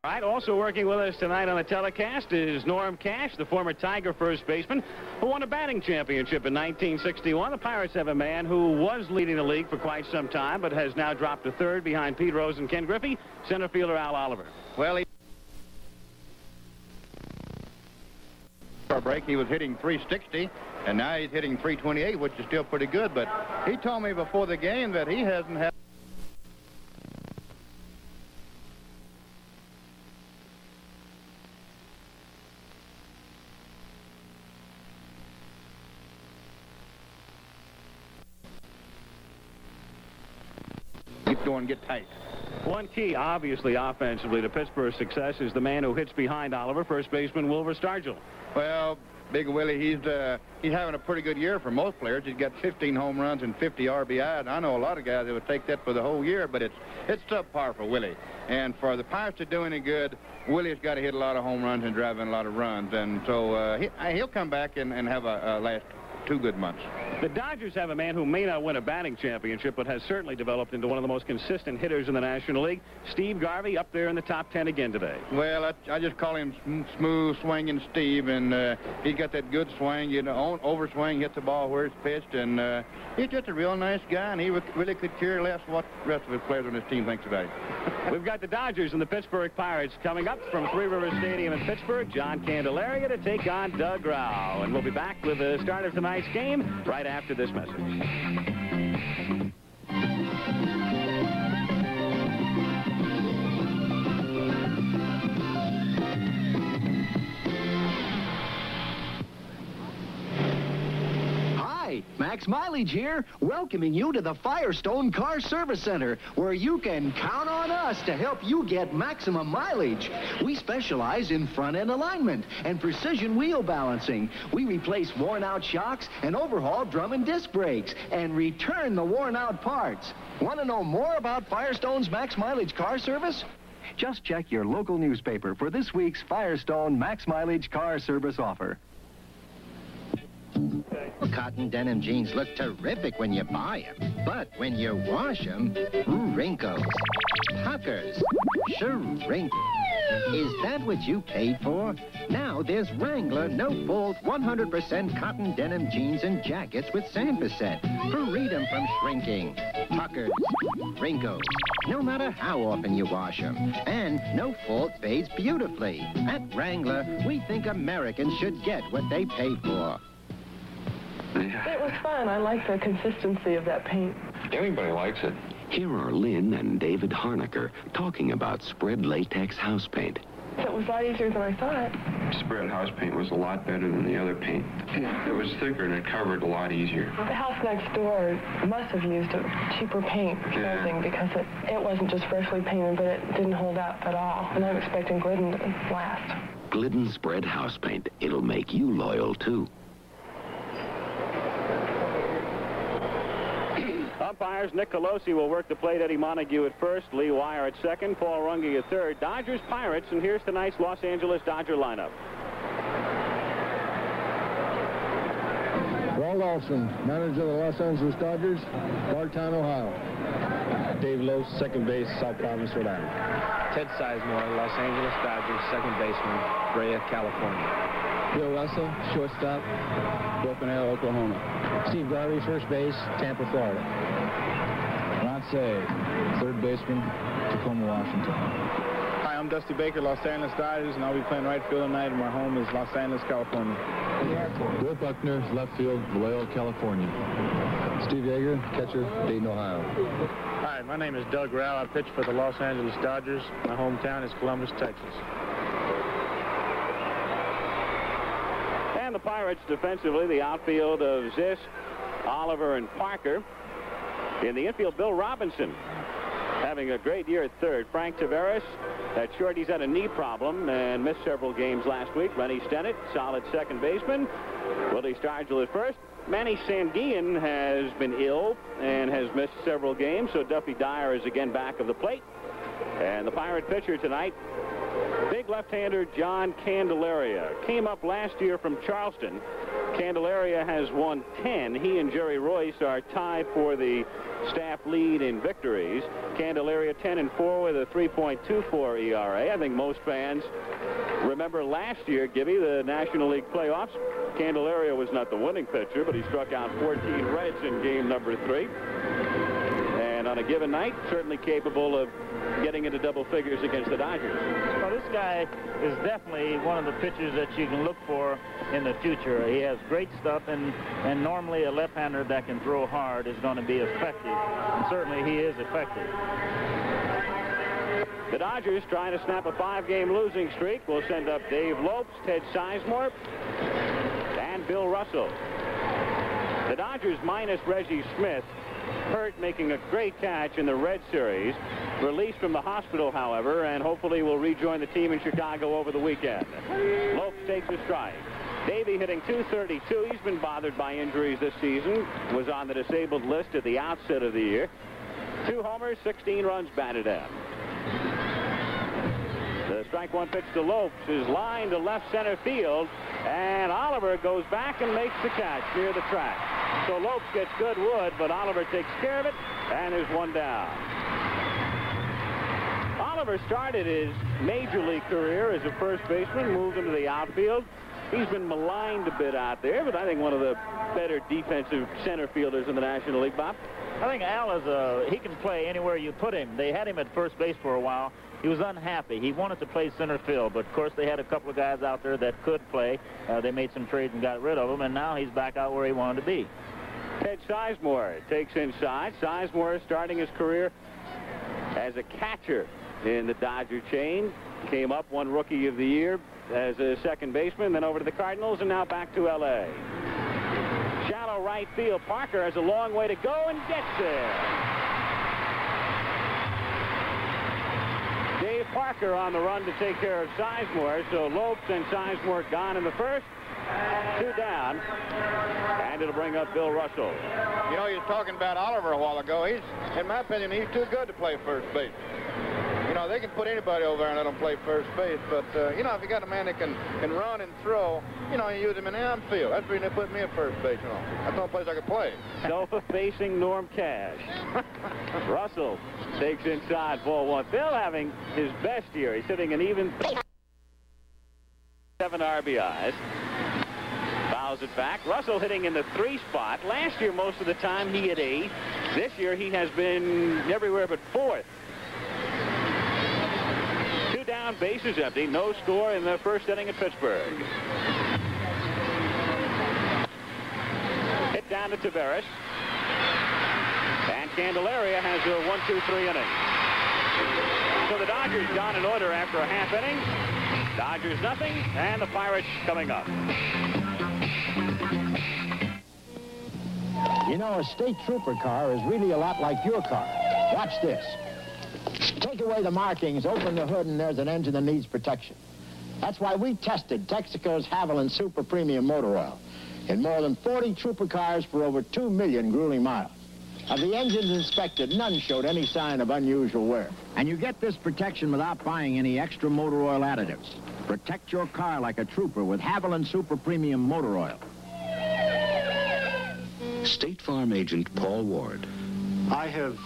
All right, also working with us tonight on the telecast is Norm Cash, the former Tiger first baseman who won a batting championship in 1961. The Pirates have a man who was leading the league for quite some time, but has now dropped to third behind Pete Rose and Ken Griffey, center fielder Al Oliver. Well, for a break, he was hitting 360, and now he's hitting 328, which is still pretty good. But he told me before the game that he hasn't had going get tight. One key, obviously, offensively to Pittsburgh's success is the man who hits behind Oliver, first baseman Wilbur Stargell. Well, Big Willie, he's having a pretty good year for most players. He's got 15 home runs and 50 RBI, and I know a lot of guys that would take that for the whole year, but it's subpar for Willie. And for the Pirates to do any good, Willie's got to hit a lot of home runs and drive in a lot of runs, and so he'll come back and have a last 2 good months. The Dodgers have a man who may not win a batting championship, but has certainly developed into one of the most consistent hitters in the National League. Steve Garvey up there in the top 10 again today. Well, I just call him smooth swinging Steve, and he's got that good swing, you know, overswing, hits the ball where it's pitched, and he's just a real nice guy, and he really could care less what the rest of his players on his team thinks about him. We've got the Dodgers and the Pittsburgh Pirates coming up from Three Rivers Stadium in Pittsburgh. John Candelaria to take on Doug Rau, and we'll be back with the start of tonight's game right after this message. Max Mileage here, welcoming you to the Firestone Car Service Center, where you can count on us to help you get maximum mileage. We specialize in front-end alignment and precision wheel balancing. We replace worn-out shocks and overhaul drum and disc brakes and return the worn-out parts. Want to know more about Firestone's Max Mileage Car Service? Just check your local newspaper for this week's Firestone Max Mileage Car Service offer. Cotton denim jeans look terrific when you buy them, but when you wash them, wrinkles, puckers, shrink. Is that what you paid for? Now there's Wrangler no-fault 100% cotton denim jeans and jackets with sand-beset. Freedom from shrinking, puckers, wrinkles, no matter how often you wash them. And no-fault fades beautifully. At Wrangler, we think Americans should get what they pay for. It was fun. I like the consistency of that paint. Anybody likes it. Here are Lynn and David Harnacker talking about spread latex house paint. It was a lot easier than I thought. Spread house paint was a lot better than the other paint. It was thicker and it covered a lot easier. The house next door must have used a cheaper paint or something, because it wasn't just freshly painted, but it didn't hold up at all. And I'm expecting Glidden to last. Glidden spread house paint. It'll make you loyal, too. Umpires, Nick Colosi will work the plate. Eddie Montague at first, Lee Wire at second, Paul Runge at third. Dodgers, Pirates, and here's tonight's Los Angeles Dodger lineup. Walt Olson, manager of the Los Angeles Dodgers, Bartown, Ohio. Dave Lowe, second base, South Providence, Rhode Island. Ted Sizemore, Los Angeles Dodgers, second baseman, Brea, California. Bill Russell, shortstop, Broken Arrow, Oklahoma. Steve Garvey, first base, Tampa, Florida. Ron Say, third baseman, Tacoma, Washington. Hi, I'm Dusty Baker, Los Angeles Dodgers, and I'll be playing right field tonight, and my home is Los Angeles, California. Bill Buckner, left field, Vallejo, California. Steve Yeager, catcher, Dayton, Ohio. Hi, my name is Doug Rau. I pitch for the Los Angeles Dodgers. My hometown is Columbus, Texas. And the Pirates defensively, the outfield of Zisk, Oliver, and Parker. In the infield, Bill Robinson having a great year at third. Frank Taveras at short, he's had a knee problem and missed several games last week. Lenny Stennett, solid second baseman. Willie Stargell at first. Manny Sanguillen has been ill and has missed several games, so Duffy Dyer is again back of the plate. And the Pirate pitcher tonight, big left-hander John Candelaria. Came up last year from Charleston. Candelaria has won 10. He and Jerry Royce are tied for the staff lead in victories. Candelaria 10-4 with a 3.24 ERA. I think most fans remember last year, Gibby, the National League playoffs. Candelaria was not the winning pitcher, but he struck out 14 Reds in game number 3. And on a given night, certainly capable of getting into double figures against the Dodgers. Well, this guy is definitely one of the pitchers that you can look for in the future. He has great stuff, and normally a left-hander that can throw hard is going to be effective. And certainly he is effective. The Dodgers, trying to snap a 5-game losing streak, will send up Dave Lopes, Ted Sizemore, and Bill Russell. The Dodgers minus Reggie Smith, hurt making a great catch in the Red Series. Released from the hospital, however, and hopefully will rejoin the team in Chicago over the weekend. Lopes takes a strike. Davey hitting .232. He's been bothered by injuries this season. Was on the disabled list at the outset of the year. 2 homers, 16 runs batted in. The strike one pitch to Lopes is lined to left center field, and Oliver goes back and makes the catch near the track. So Lopes gets good wood, but Oliver takes care of it, and there's one down. Oliver started his major league career as a first baseman, moved into the outfield. He's been maligned a bit out there, but I think one of the better defensive center fielders in the National League, Bob. I think Al is he can play anywhere you put him. They had him at first base for a while. He was unhappy. He wanted to play center field, but of course they had a couple of guys out there that could play. They made some trades and got rid of him, and now he's back out where he wanted to be. Ted Sizemore takes inside. Sizemore starting his career as a catcher in the Dodger chain. Came up, won Rookie of the Year as a second baseman, then over to the Cardinals, and now back to L.A. Shallow right field. Parker has a long way to go and gets there. Dave Parker on the run to take care of Sizemore. So Lopes and Sizemore gone in the first. 2 down. And it'll bring up Bill Russell. You know, you were talking about Oliver a while ago. In my opinion, he's too good to play first base. You know, they can put anybody over there and let them play first base. But, you know, if you got a man that can run and throw, you know, you use him in the outfield. That's the reason they put me at first base, you know. That's the only place I could play. Self-effacing Norm Cash. Russell takes inside, ball 1. Bill having his best year. He's hitting an even 7 RBIs. Fouls it back. Russell hitting in the 3 spot. Last year, most of the time, he hit 8. This year, he has been everywhere but 4th. 2 down, bases empty. No score in the first inning at Pittsburgh. Hit down to Tavares. And Candelaria has a 1-2-3 inning. So the Dodgers gone in order after a half inning. Dodgers nothing, and the Pirates coming up. You know, a state trooper car is really a lot like your car. Watch this. Take away the markings, open the hood, and there's an engine that needs protection. That's why we tested Texaco's Haviland Super Premium Motor Oil in more than 40 trooper cars for over 2 million grueling miles. Of the engines inspected, none showed any sign of unusual wear. And you get this protection without buying any extra motor oil additives. Protect your car like a trooper with Haviland Super Premium Motor Oil. State Farm agent Paul Ward. I have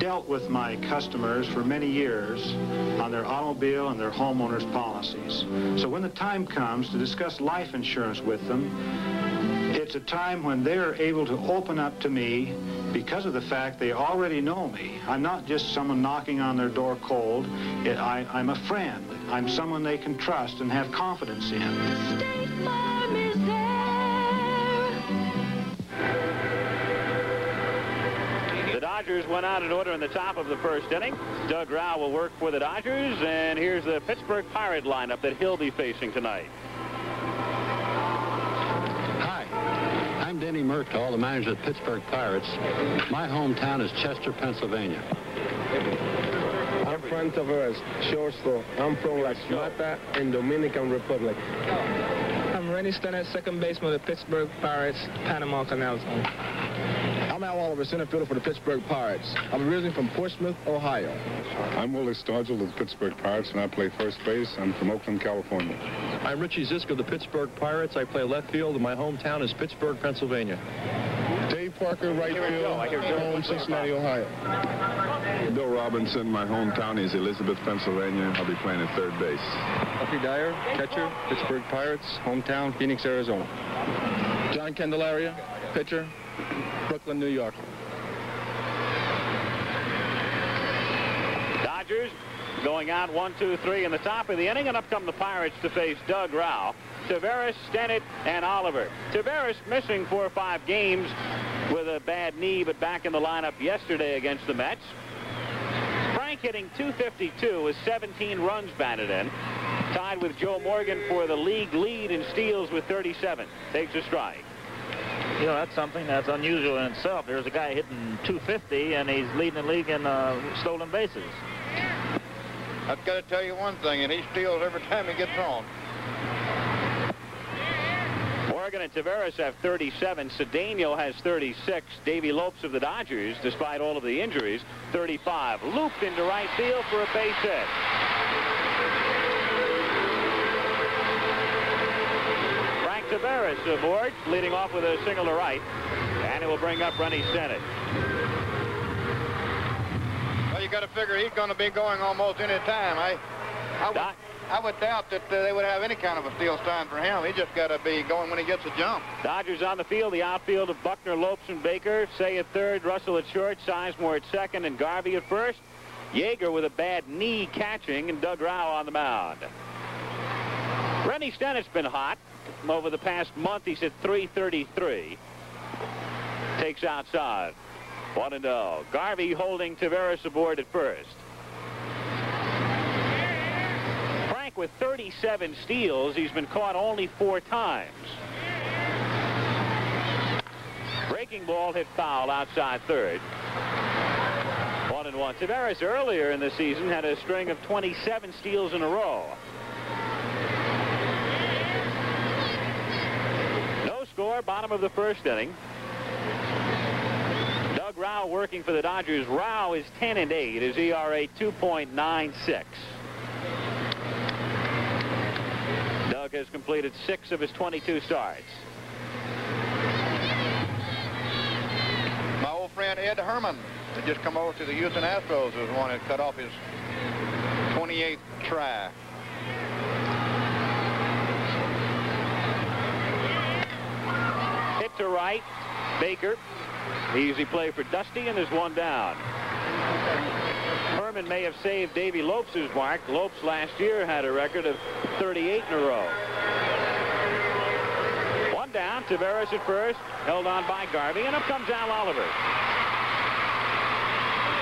dealt with my customers for many years on their automobile and their homeowners policies. So when the time comes to discuss life insurance with them, it's a time when they're able to open up to me because of the fact they already know me. I'm not just someone knocking on their door cold. I'm a friend. I'm someone they can trust and have confidence in. State Farm is there. The Dodgers went out in order in the top of the first inning. Doug Rao will work for the Dodgers, and here's the Pittsburgh Pirate lineup that he'll be facing tonight. I'm Denny Murtaugh, the manager of the Pittsburgh Pirates. My hometown is Chester, Pennsylvania. I'm Frank Tavares, shortstop. I'm from La Plata in Dominican Republic. I'm Rennie Stennett, second baseman of the Pittsburgh Pirates, Panama Canal Zone. I'm Al Oliver, center fielder for the Pittsburgh Pirates. I'm originally from Portsmouth, Ohio. I'm Willie Stargell of the Pittsburgh Pirates, and I play first base. I'm from Oakland, California. I'm Richie Zisk of the Pittsburgh Pirates. I play left field, and my hometown is Pittsburgh, Pennsylvania. Dave Parker, right field, home, Cincinnati, Ohio. Bill Robinson. My hometown is Elizabeth, Pennsylvania. I'll be playing at third base. Buffy Dyer, catcher, Pittsburgh Pirates. Hometown, Phoenix, Arizona. John Candelaria, pitcher, Brooklyn, New York. Dodgers going out 1-2-3 in the top of the inning, and up come the Pirates to face Doug Rao, Taveras, Stennett, and Oliver. Taveras missing 4 or 5 games with a bad knee, but back in the lineup yesterday against the Mets. Frank hitting .252 with 17 runs batted in, tied with Joe Morgan for the league lead in steals with 37. Takes a strike. You know, that's something that's unusual in itself. There's a guy hitting .250, and he's leading the league in stolen bases. I've got to tell you one thing, and he steals every time he gets on. Morgan and Taveras have 37. Cedeno has 36. Davey Lopes of the Dodgers, despite all of the injuries, 35. Looped into right field for a base hit. Frank Taveras aboard, leading off with a single to right, and it will bring up Rennie Stennett. Well, you got to figure he's going to be going almost any time. I would doubt that they would have any kind of a steal sign for him. He just got to be going when he gets a jump. Dodgers on the field. The outfield of Buckner, Lopes, and Baker. Say at third, Russell at short, Sizemore at second, and Garvey at first. Yeager with a bad knee catching, and Doug Rao on the mound. Rennie Stennett's been hot. Over the past month, he's at .333. Takes outside. 1-0. Garvey holding Taveras aboard at first. Frank with 37 steals. He's been caught only 4 times. Breaking ball hit foul outside third. 1-1. Taveras earlier in the season had a string of 27 steals in a row. No score, bottom of the first inning. Doug Rao working for the Dodgers. Rao is 10-8. His ERA 2.96. Doug has completed 6 of his 22 starts. My old friend Ed Herman had just come over to the Houston Astros, was one that cut off his 28th try. Hit to right. Baker. Easy play for Dusty, and there's one down. Herman may have saved Davey Lopes' mark. Lopes last year had a record of 38 in a row. One down. Taveras at first, held on by Garvey, and up comes Al Oliver.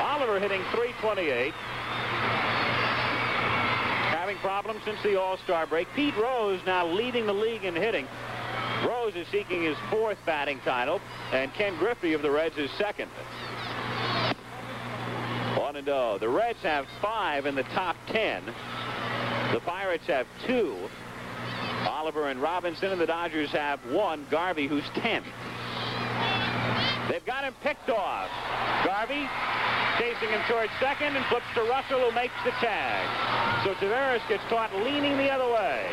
Oliver hitting .328. Having problems since the All-Star break. Pete Rose now leading the league in hitting. Rose is seeking his 4th batting title, and Ken Griffey of the Reds is 2nd. 1-0. The Reds have 5 in the top 10. The Pirates have 2. Oliver and Robinson, and the Dodgers have 1. Garvey, who's 10. They've got him picked off. Garvey chasing him towards second and flips to Russell, who makes the tag. So Taveras gets caught leaning the other way.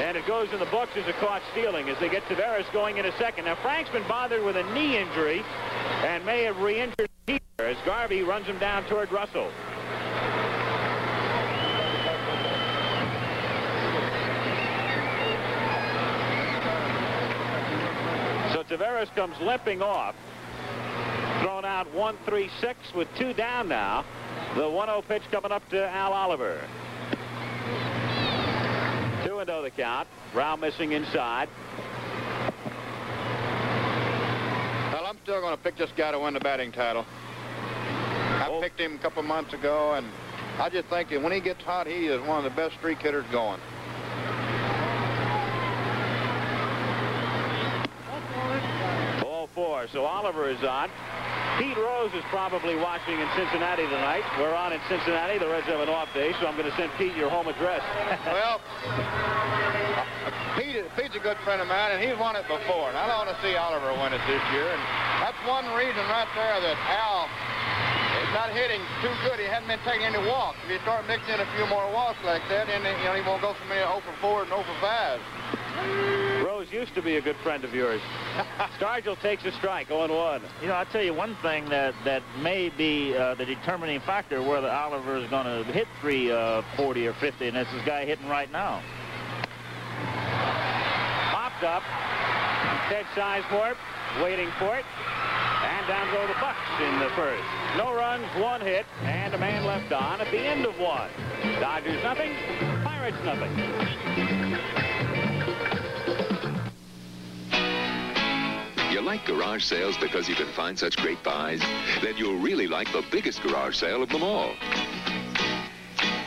And it goes in the books as a caught stealing as they get Taveras going into second. Now, Frank's been bothered with a knee injury and may have re-injured here as Garvey runs him down toward Russell. So Taveras comes limping off. Thrown out 1-3-6 with 2 down now. The 1-0 pitch coming up to Al Oliver. 2-0 the count. Rao missing inside. Well, I'm still going to pick this guy to win the batting title. I picked him a couple months ago, and I just think that when he gets hot, he is one of the best streak hitters going. Ball 4. So Oliver is on. Pete Rose is probably watching in Cincinnati tonight. We're on in Cincinnati. The Reds have an off day, so I'm going to send Pete your home address. Well, Pete's a good friend of mine, and he's won it before. And I want to see Oliver win it this year. And that's one reason right there that Al not hitting too good. He hadn't been taking any walks. If you start mixing in a few more walks like that, then he won't go from 0 for 4 and 0 for 5. Rose used to be a good friend of yours. Stargell takes a strike, 0-1. You know, I'll tell you one thing that may be the determining factor whether Oliver is going to hit 340 or 50, and that's this guy hitting right now. Popped up. Ted Sizemore waiting for it. And down go the Bucks in the first. No runs, 1 hit, and a man left on at the end of 1. Dodgers nothing, Pirates nothing. You like garage sales because you can find such great buys? Then you'll really like the biggest garage sale of them all.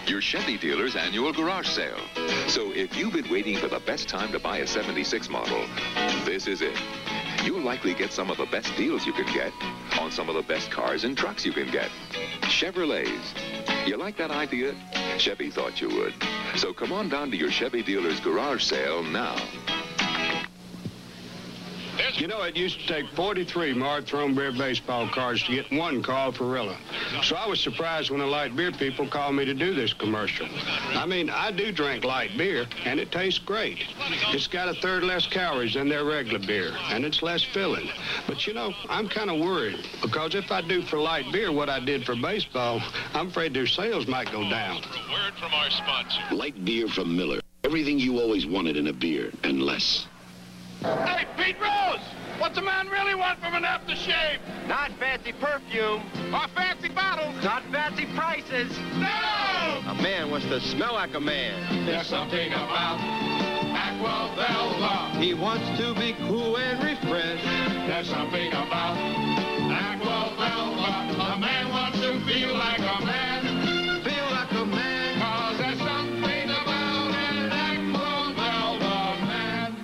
Your Chevy dealer's annual garage sale. So if you've been waiting for the best time to buy a 76 model, this is it. You'll likely get some of the best deals you can get on some of the best cars and trucks you can get. Chevrolets. You like that idea? Chevy thought you would. So come on down to your Chevy dealer's garage sale now. You know, it used to take 43 marked throne beer baseball cards to get 1 call for Rilla. So I was surprised when the light beer people called me to do this commercial. I mean, I do drink light beer, and it tastes great. It's got 1/3 less calories than their regular beer, and it's less filling. But, you know, I'm kind of worried, because if I do for light beer what I did for baseball, I'm afraid their sales might go down. A word from our sponsor. Light beer from Miller. Everything you always wanted in a beer, and less. Hey, Pete Rose! What's a man really want from an aftershave? Not fancy perfume. Or fancy bottles. Not fancy prices. No! A man wants to smell like a man. There's something about Aqua Velva. He wants to be cool and refreshed. There's something about Aqua Velva. A man wants to feel like a man. Feel like a man. 'Cause there's something about an Aqua Velva man.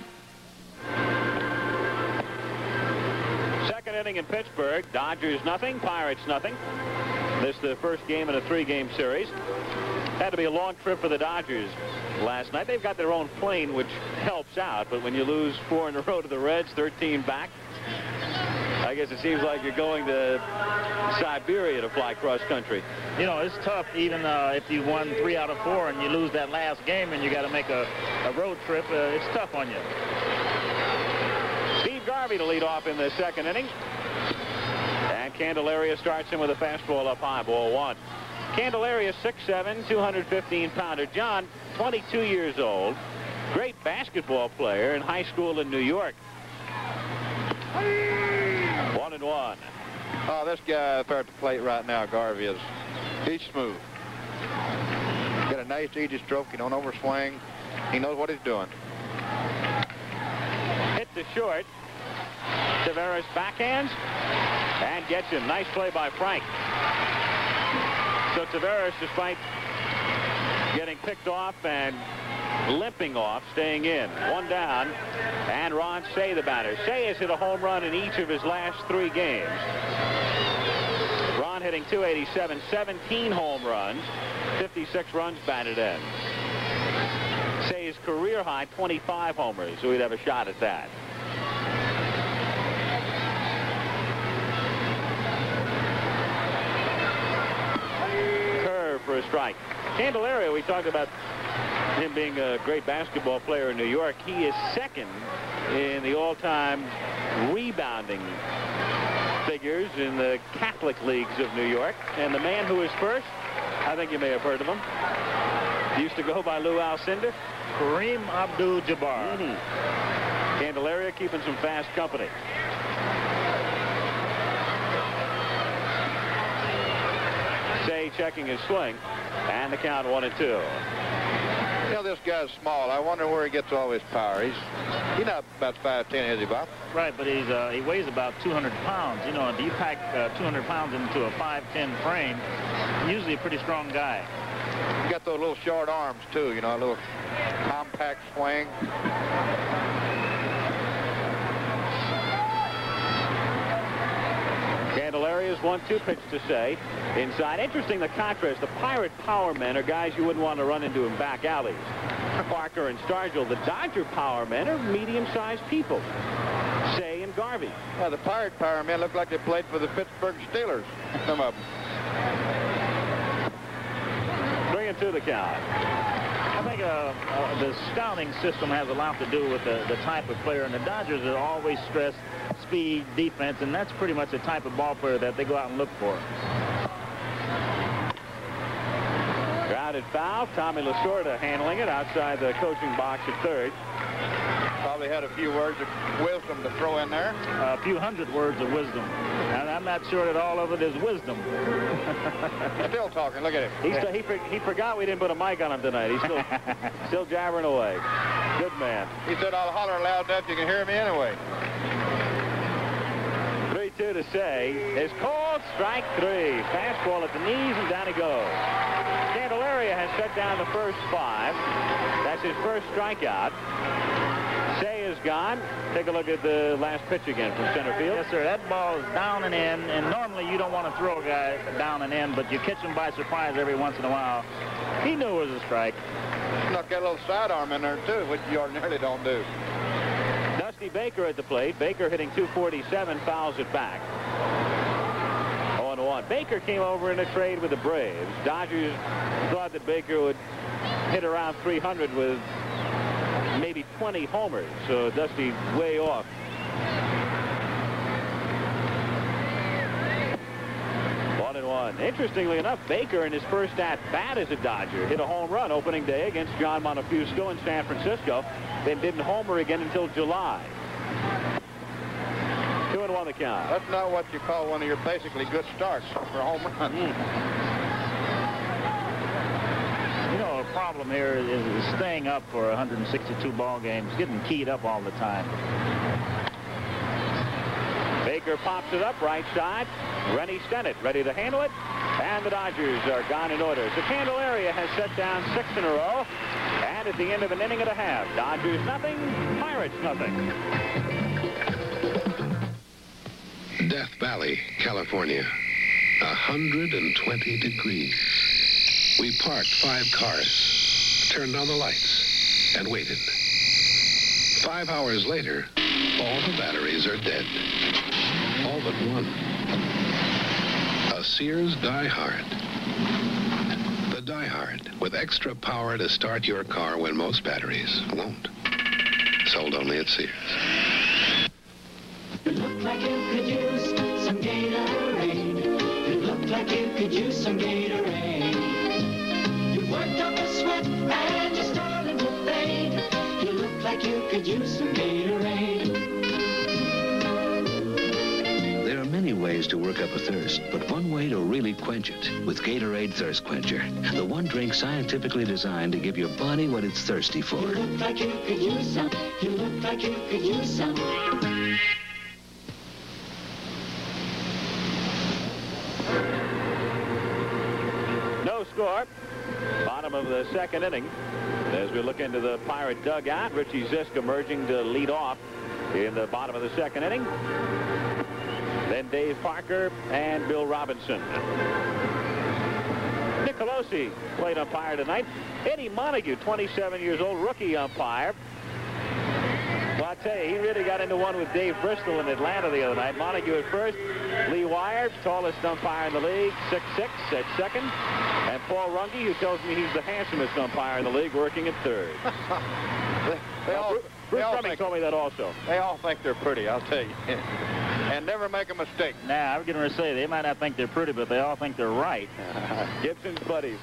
Second inning in Pittsburgh. Dodgers nothing, Pirates nothing. This is the first game in a 3-game series. Had to be a long trip for the Dodgers last night. They've got their own plane, which helps out. But when you lose 4 in a row to the Reds, 13 back, I guess it seems like you're going to Siberia to fly cross country. You know, it's tough even if you won 3 out of 4 and you lose that last game and you got to make a road trip. It's tough on you. Steve Garvey to lead off in the second inning. And Candelaria starts him with a fastball up high, ball 1. Candelaria, 6'7", 215-pounder. John, 22 years old. Great basketball player in high school in New York. 1-1. Oh, this guy up there at the plate right now, Garvey, he's smooth. Got a nice, easy stroke. He don't overswing. He knows what he's doing. Hit to short. Tavares backhands and gets him. Nice play by Frank. So Tavares, despite getting picked off and limping off, staying in. 1 down, and Ron Say the batter. Say has hit a home run in each of his last 3 games. Ron hitting .287, 17 home runs, 56 runs batted in. Say's career high 25 homers, so he'd have a shot at that. Curve for a strike. Candelaria, we talked about him being a great basketball player in New York. He is second in the all-time rebounding figures in the Catholic leagues of New York. And the man who is first, I think you may have heard of him, he used to go by Lou Alcindor. Kareem Abdul-Jabbar. Candelaria keeping some fast company. Say checking his swing, and the count 1-2. You know, this guy's small. I wonder where he gets all his power. He's not about 5'10", is he, Bob? Right, but he weighs about 200 pounds. You know, if you pack 200 pounds into a 5'10" frame, usually a pretty strong guy. He got those little short arms, too, you know, a little compact swing. Candelaria's 1-2 pitch to Say. Inside. Interesting, the contrast. The Pirate power men are guys you wouldn't want to run into in back alleys. Parker and Stargell. The Dodger power men are medium-sized people. Say and Garvey. Well, the Pirate power men look like they played for the Pittsburgh Steelers, some of them. 2-2 the count. I think the scouting system has a lot to do with the type of player, and the Dodgers are always stress speed, defense, and that's pretty much the type of ball player that they go out and look for. Grounded foul. Tommy Lasorda handling it outside the coaching box at third. Probably had a few words of wisdom to throw in there. A few hundred words of wisdom. And I'm not sure that all of it is wisdom. Still talking. Look at him. He forgot we didn't put a mic on him tonight. He's still jabbering away. Good man. He said, I'll holler loud enough you can hear me anyway. 3-2 to say is called. Strike 3. Fastball at the knees, and down he goes. Candelaria has shut down the first 5. That's his first strikeout. Say is gone. Take a look at the last pitch again from center field. Yes, sir. That ball is down and in, and normally you don't want to throw a guy down and in, but you catch him by surprise every once in a while. He knew it was a strike. Snuck that little sidearm in there, too, which you ordinarily don't do. Dusty Baker at the plate. Baker hitting .247, fouls it back. 0-1. Baker came over in a trade with the Braves. Dodgers thought that Baker would hit around 300 with maybe 20 homers, so Dusty way off. Interestingly enough, Baker in his first at-bat as a Dodger hit a home run opening day against John Montefusco in San Francisco, then didn't homer again until July. 2-1 the count. That's not what you call one of your basically good starts for a home run. You know, a problem here is staying up for 162 ball games, getting keyed up all the time. Baker pops it up right side. Rennie Stennett ready to handle it, and the Dodgers are gone in order. So Candelaria has shut down 6 in a row, and at the end of an inning and a half, Dodgers nothing, Pirates nothing. Death Valley, California, 120 degrees. We parked 5 cars, turned on the lights, and waited. 5 hours later, all the batteries are dead. All but one. A Sears Die-Hard. The Die-Hard, with extra power to start your car when most batteries won't. Sold only at Sears. It looked like you could use some Gatorade. It looked like you could use some Gatorade. You worked up a sweat and you're starting to fade. You looked like you could use some Gatorade. There are many ways to work up a thirst, but one way to really quench it with Gatorade Thirst Quencher, the one drink scientifically designed to give your body what it's thirsty for. You looked like you could use some. You looked like you could use some. No score. Bottom of the second inning. As we look into the Pirate dugout, Richie Zisk emerging to lead off in the bottom of the second inning. Then Dave Parker and Bill Robinson. Nick Colosi played umpire tonight. Eddie Montague, 27 years old, rookie umpire. Well, I tell you, he really got into one with Dave Bristol in Atlanta the other night. Montague at first, Lee Wire, tallest umpire in the league, 6'6", at second. And Paul Runge, who tells me he's the handsomest umpire in the league, working at third. Bruce Drumming told me that also. They all think they're pretty, I'll tell you. And never make a mistake. Nah, I was going to say, they might not think they're pretty, but they all think they're right. Gibson's buddies.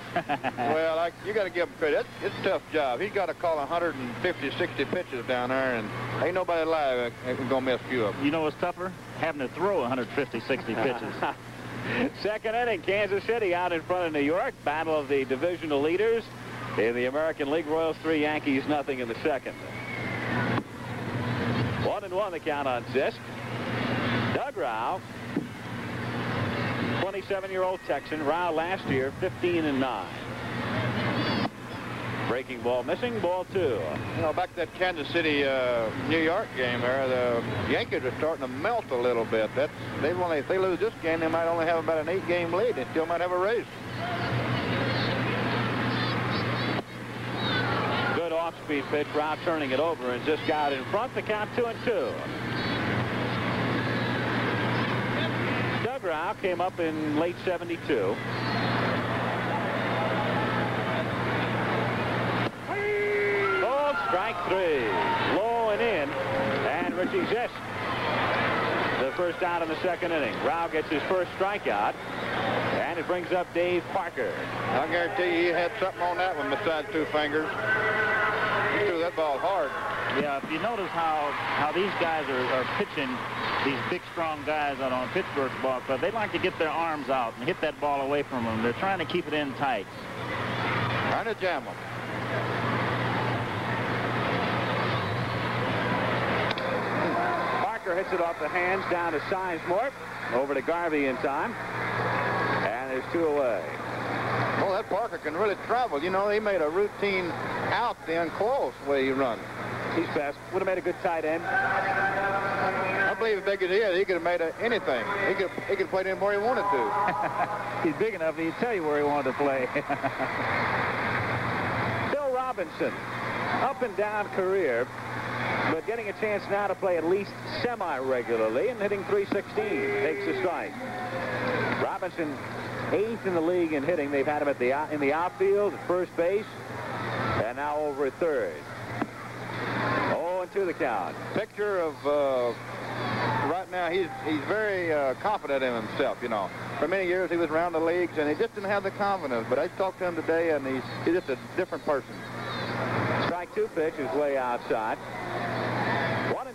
Well, you got to give him credit. It's a tough job. He's got to call 150, 60 pitches down there, and ain't nobody alive going to miss a few of them. You know what's tougher? Having to throw 150, 60 pitches. Second inning, Kansas City out in front of New York. Battle of the divisional leaders in the American League. Royals 3, Yankees nothing in the second. 1-1 the count on Zisk. Doug Rao, 27-year-old Texan. Rao last year, 15-9. Breaking ball missing, ball 2. You know, back to that Kansas City, New York game there, the Yankees are starting to melt a little bit. If they lose this game, they might only have about an 8-game lead. They still might have a race. Good off-speed pitch. Rao turning it over and just got in front. The count 2-2. Doug Rao came up in late '72. Strike three. Low and in. And Richie Zisk, the first out in the second inning. Rao gets his first strikeout. And it brings up Dave Parker. I guarantee you he had something on that one besides two fingers. He threw that ball hard. Yeah, if you notice how these guys are pitching, these big, strong guys out on Pittsburgh's ball club, they like to get their arms out and hit that ball away from them. They're trying to keep it in tight. Trying to jam them. Parker hits it off the hands down to Sizemore. Over to Garvey in time. And there's two away. Well, that Parker can really travel. You know, he made a routine out then close the way he runs. He's fast. Would have made a good tight end. I believe as big as he is, he could have made anything. He could have played anywhere he wanted to. He's big enough, he'd tell you where he wanted to play. Bill Robinson, up and down career, but getting a chance now to play at least semi-regularly and hitting .316. Takes a strike. Robinson, 8th in the league in hitting. They've had him at in the outfield, at first base, and now over at third. 0-2 the count. Picture of right now, he's very confident in himself, you know. For many years he was around the leagues and he just didn't have the confidence, but I talked to him today and he's just a different person. Strike two pitch is way outside.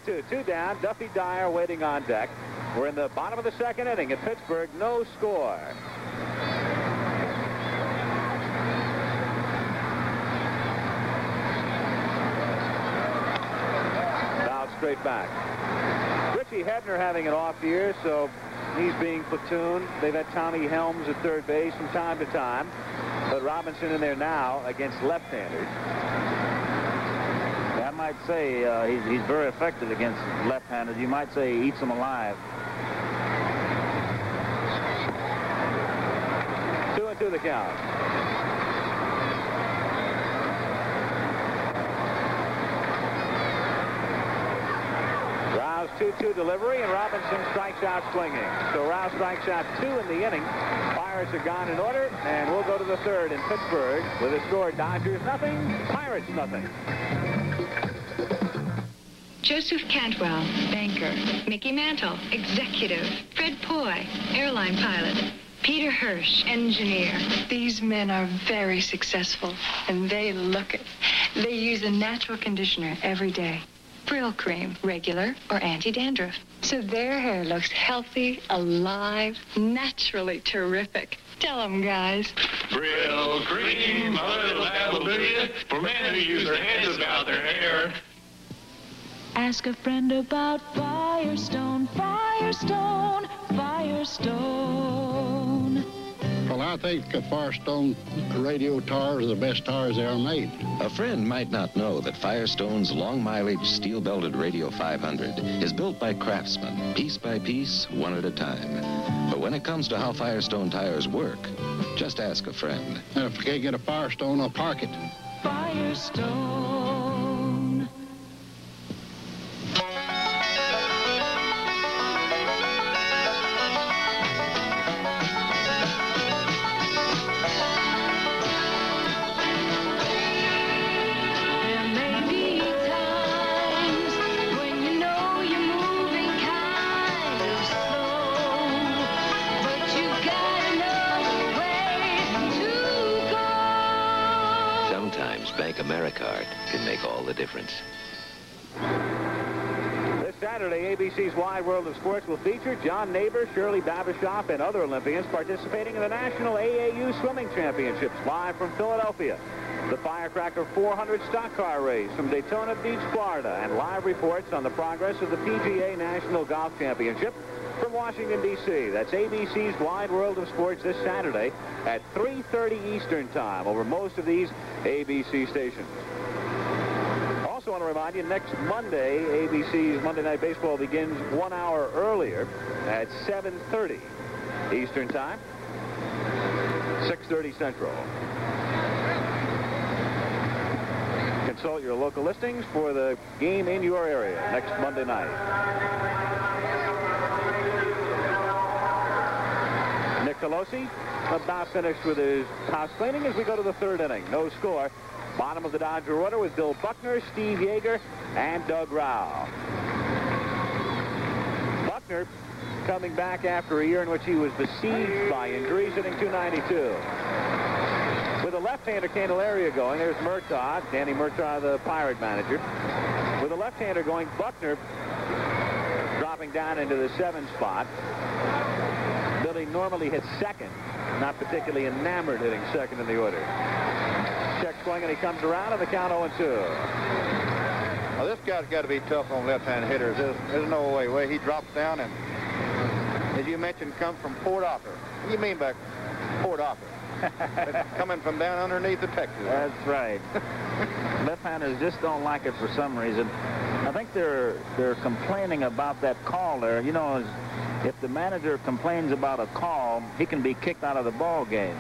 1-2, two down. Duffy Dyer waiting on deck. We're in the bottom of the second inning at Pittsburgh, no score. Straight back. Richie Hebner having an off year, so he's being platooned. They've had Tommy Helms at third base from time to time, but Robinson in there now against left-handers. I might say he's very effective against left-handers. You might say he eats them alive. 2-2 the count. Rao's 2-2 delivery, and Robinson strikes out swinging. So Rao strikes out 2 in the inning. Pirates are gone in order, and we'll go to the third in Pittsburgh with a score: Dodgers nothing, Pirates nothing. Joseph Cantwell, banker. Mickey Mantle, executive. Fred Poy, airline pilot. Peter Hirsch, engineer. These men are very successful, and they look it. They use a natural conditioner every day. Brill cream, regular or anti-dandruff. So their hair looks healthy, alive, naturally terrific. Tell them, guys. Brill cream, a little hallelujah, for men who use their hands about their hair. Ask a friend about Firestone, Firestone, Firestone. Well, I think Firestone radio tires are the best tires ever made. A friend might not know that Firestone's long-mileage steel-belted Radio 500 is built by craftsmen, piece by piece, one at a time. But when it comes to how Firestone tires work, just ask a friend. And if you can't get a Firestone, I'll park it. Firestone. AmeriCard can make all the difference. This Saturday, ABC's Wide World of Sports will feature John Neighbor, Shirley Babashoff, and other Olympians participating in the National AAU Swimming Championships live from Philadelphia. The Firecracker 400 stock car race from Daytona Beach, Florida, and live reports on the progress of the PGA National Golf Championship from Washington, D.C. That's ABC's Wide World of Sports this Saturday at 3:30 Eastern Time over most of these ABC stations. Also want to remind you, next Monday, ABC's Monday Night Baseball begins 1 hour earlier at 7:30 Eastern Time, 6:30 Central. Consult your local listings for the game in your area next Monday night. Nick Colosi about finished with his house cleaning as we go to the third inning. No score. Bottom of the Dodger order with Bill Buckner, Steve Yeager, and Doug Rao. Buckner coming back after a year in which he was besieged by injuries, hitting .292. With a left-hander, Candelaria going. There's Murtaugh, Danny Murtaugh, the Pirate manager. With a left-hander going, Buckner dropping down into the 7 spot. Billy normally hits second, not particularly enamored hitting second in the order. Check swing, and he comes around, and the count 0-2. Well, this guy's got to be tough on left-hand hitters. There's no way. He drops down, and as you mentioned, comes from Port Arthur. What do you mean by Port Arthur? Coming from down underneath the Texas. That's right. Left-handers just don't like it for some reason. I think they're complaining about that call there. You know, if the manager complains about a call, he can be kicked out of the ball game.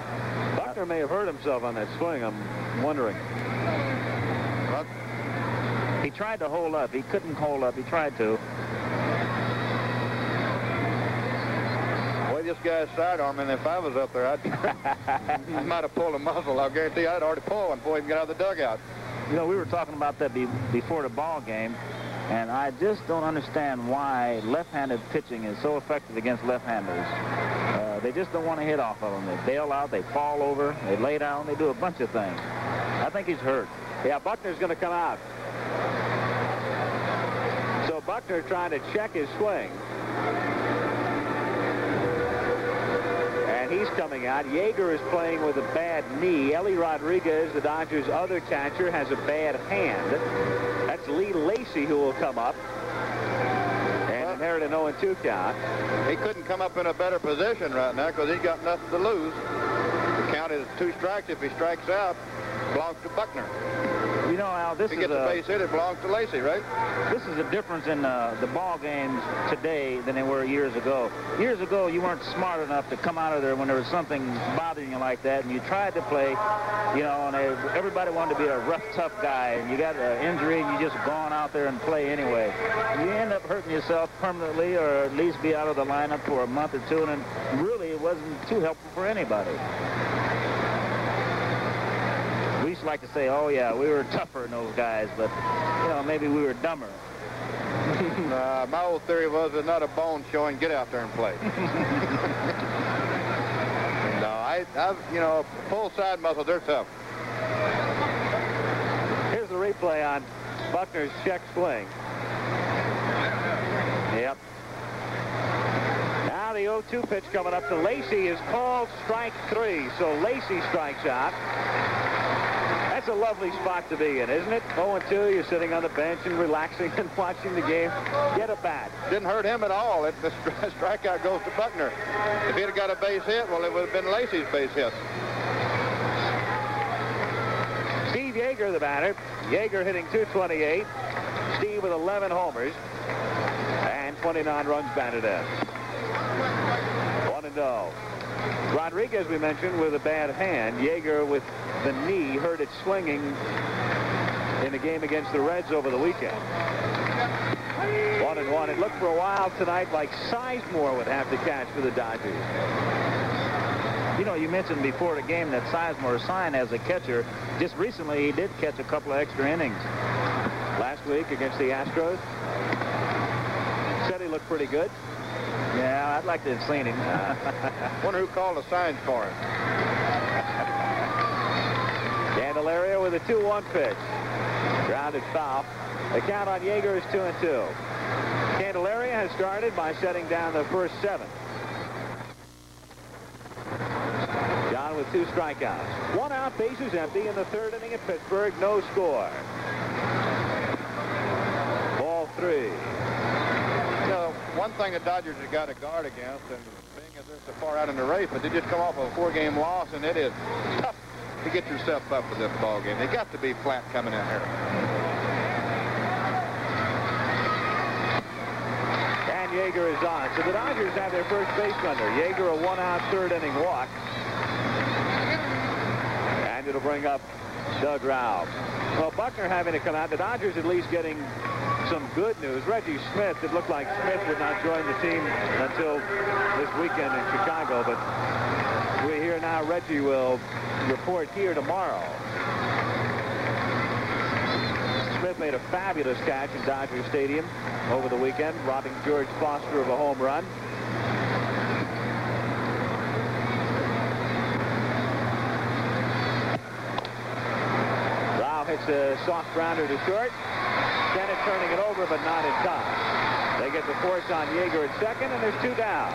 Buckner may have hurt himself on that swing, I'm wondering. He tried to hold up. He couldn't hold up. He tried to. Well, this guy's sidearming. If I was up there, I might have pulled a muscle. I'll guarantee I'd already pulled one before he even got out of the dugout. You know, we were talking about that before the ball game, and I just don't understand why left-handed pitching is so effective against left-handers. They just don't want to hit off of them. They bail out, they fall over, they lay down, they do a bunch of things. I think he's hurt. Yeah, Buckner's going to come out. So Buckner trying to check his swing. And he's coming out. Yeager is playing with a bad knee. Ellie Rodriguez, the Dodgers' other catcher, has a bad hand. That's Lee Lacy who will come up and inherit an 0-2 count. He couldn't come up in a better position right now because he's got nothing to lose. The count is 2 strikes. If he strikes out, it belongs to Buckner. You know, Al, this if he gets a base hit, it belongs to Lacy, right? This is a difference in the ball games today than they were years ago. Years ago, you weren't smart enough to come out of there when there was something bothering you like that, and you tried to play, you know, and everybody wanted to be a rough, tough guy, and you got an injury, and you just gone out there and play anyway. You end up hurting yourself permanently, or at least be out of the lineup for a month or two, and really it wasn't too helpful for anybody. We used to like to say, oh, yeah, we were tougher than those guys, but, you know, maybe we were dumber. My old theory was there's not a bone showing, get out there and play. No, I've, you know, full side muscles, they're tough. Here's the replay on Buckner's check swing. Yep. Now the 0-2 pitch coming up to Lacy is called strike 3, so Lacy strikes out. That's a lovely spot to be in, isn't it? 0-2, you're sitting on the bench and relaxing and watching the game. Get a bat. Didn't hurt him at all. The strikeout goes to Buckner. If he'd have got a base hit, well, it would have been Lacy's base hit. Steve Yeager, the batter. Yeager hitting .228. Steve with 11 homers and 29 runs batted in. 1-0. Rodriguez, we mentioned, with a bad hand. Yeager with the knee, hurt it swinging in the game against the Reds over the weekend. 1-1. It looked for a while tonight like Sizemore would have to catch for the Dodgers. You know, you mentioned before the game that Sizemore signed as a catcher. Just recently, he did catch a couple of extra innings. Last week against the Astros. Said he looked pretty good. Yeah, I'd like to have seen him. Wonder who called the signs for him. Candelaria with a 2-1 pitch. Grounded foul. The count on Yeager is 2-2. Candelaria has started by shutting down the first 7. John with 2 strikeouts. 1 out, bases empty in the 3rd inning at Pittsburgh. No score. Ball 3. One thing the Dodgers have got to guard against, and being as they're so far out in the race, but they just come off of a 4-game loss, and it is tough to get yourself up for this ball game. They got to be flat coming in here. And Yeager is on. So the Dodgers have their first base runner. Yeager, a 1-out 3rd inning walk. And it'll bring up Doug Rao. Well, Buckner having to come out. The Dodgers at least getting some good news. Reggie Smith, it looked like Smith would not join the team until this weekend in Chicago, but we hear now Reggie will report here tomorrow. made a fabulous catch in Dodger Stadium over the weekend, robbing George Foster of a home run. Rao hits a soft grounder to short. Bennett turning it over, but not in time. They get the force on Yeager at second, and there's 2 down.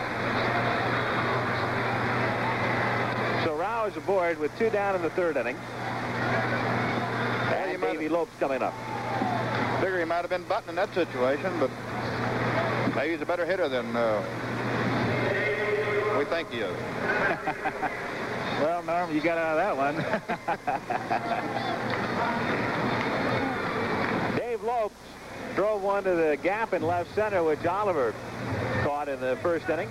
So Rao is aboard with 2 down in the 3rd inning. And Davey Lopes coming up. Figure he might have been Button in that situation, but maybe he's a better hitter than we think he is. Well, Norm, you got out of that one. Dave Lopes drove one to the gap in left center, which Oliver caught in the 1st inning.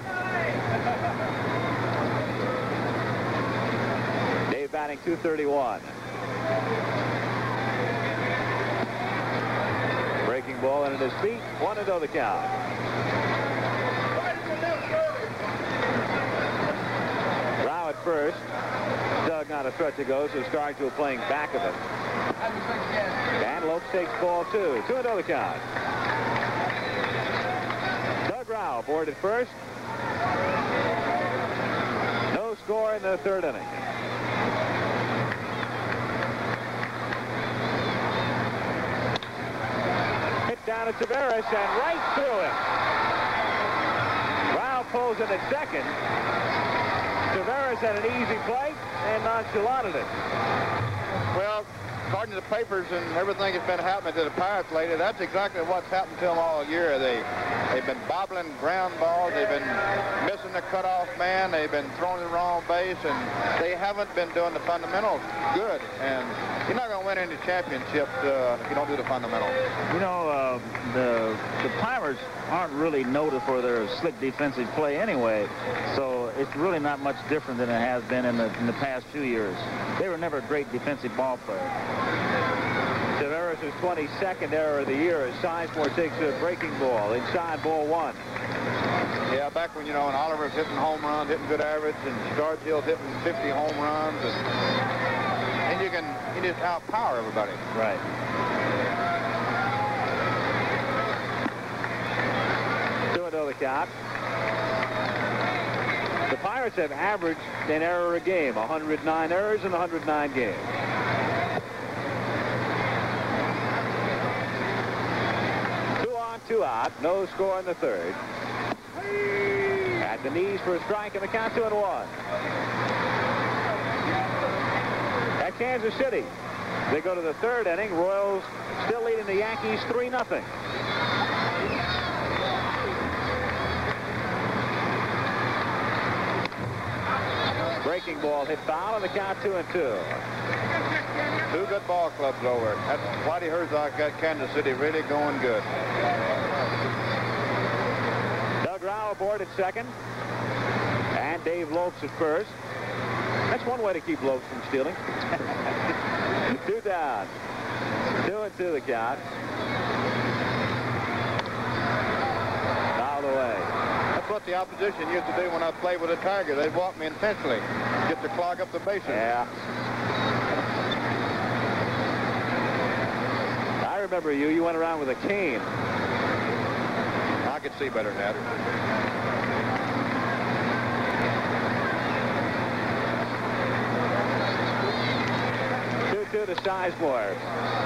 Dave batting .231. Breaking ball in at his feet. 1-0 the count. Rao at first. Doug not a threat to go, so Stargell playing back of him. And Lopes takes ball 2. 2-0 the count. Doug Rao aboard at first. No score in the 3rd inning. Down to Taveras and right through him. Rao pulls in at second. Taveras had an easy play and nonchalanted it. Well, according to the papers and everything that's been happening to the Pirates lately, that's exactly what's happened to them all year. They've been bobbling ground balls. They've been missing the cutoff man. They've been throwing the wrong base, and they haven't been doing the fundamentals good. And you're not going to win any championships if you don't do the fundamentals. You know, the Pirates aren't really noted for their slick defensive play anyway, so it's really not much different than it has been in the past few years. They were never a great defensive ball player. Taveras' 22nd error of the year as Sizemore takes a breaking ball inside ball 1. Yeah, back when, when Oliver's hitting home runs, hitting good average, and Stargell's hitting 50 home runs, and you just outpower everybody. Right. The count. The Pirates have averaged an error a game, 109 errors in 109 games. Two on, 2 out, no score in the 3rd. At the knees for a strike, and the count 2-1. At Kansas City, they go to the 3rd inning. Royals still leading the Yankees 3-0. Breaking ball hit foul, and the count 2-2. 2 good ball clubs over. That's Whitey Herzog got Kansas City really going good. Doug Rao aboard at second, and Dave Lopes at first. That's one way to keep Lopes from stealing. 2 down. 2-2 the count. Fouled away. That's what the opposition used to do when I played with the Tigers. They'd walk me intentionally, get to clog up the bases. Yeah. I remember you. You went around with a cane. I could see better than that. 2-2 to Sizemore.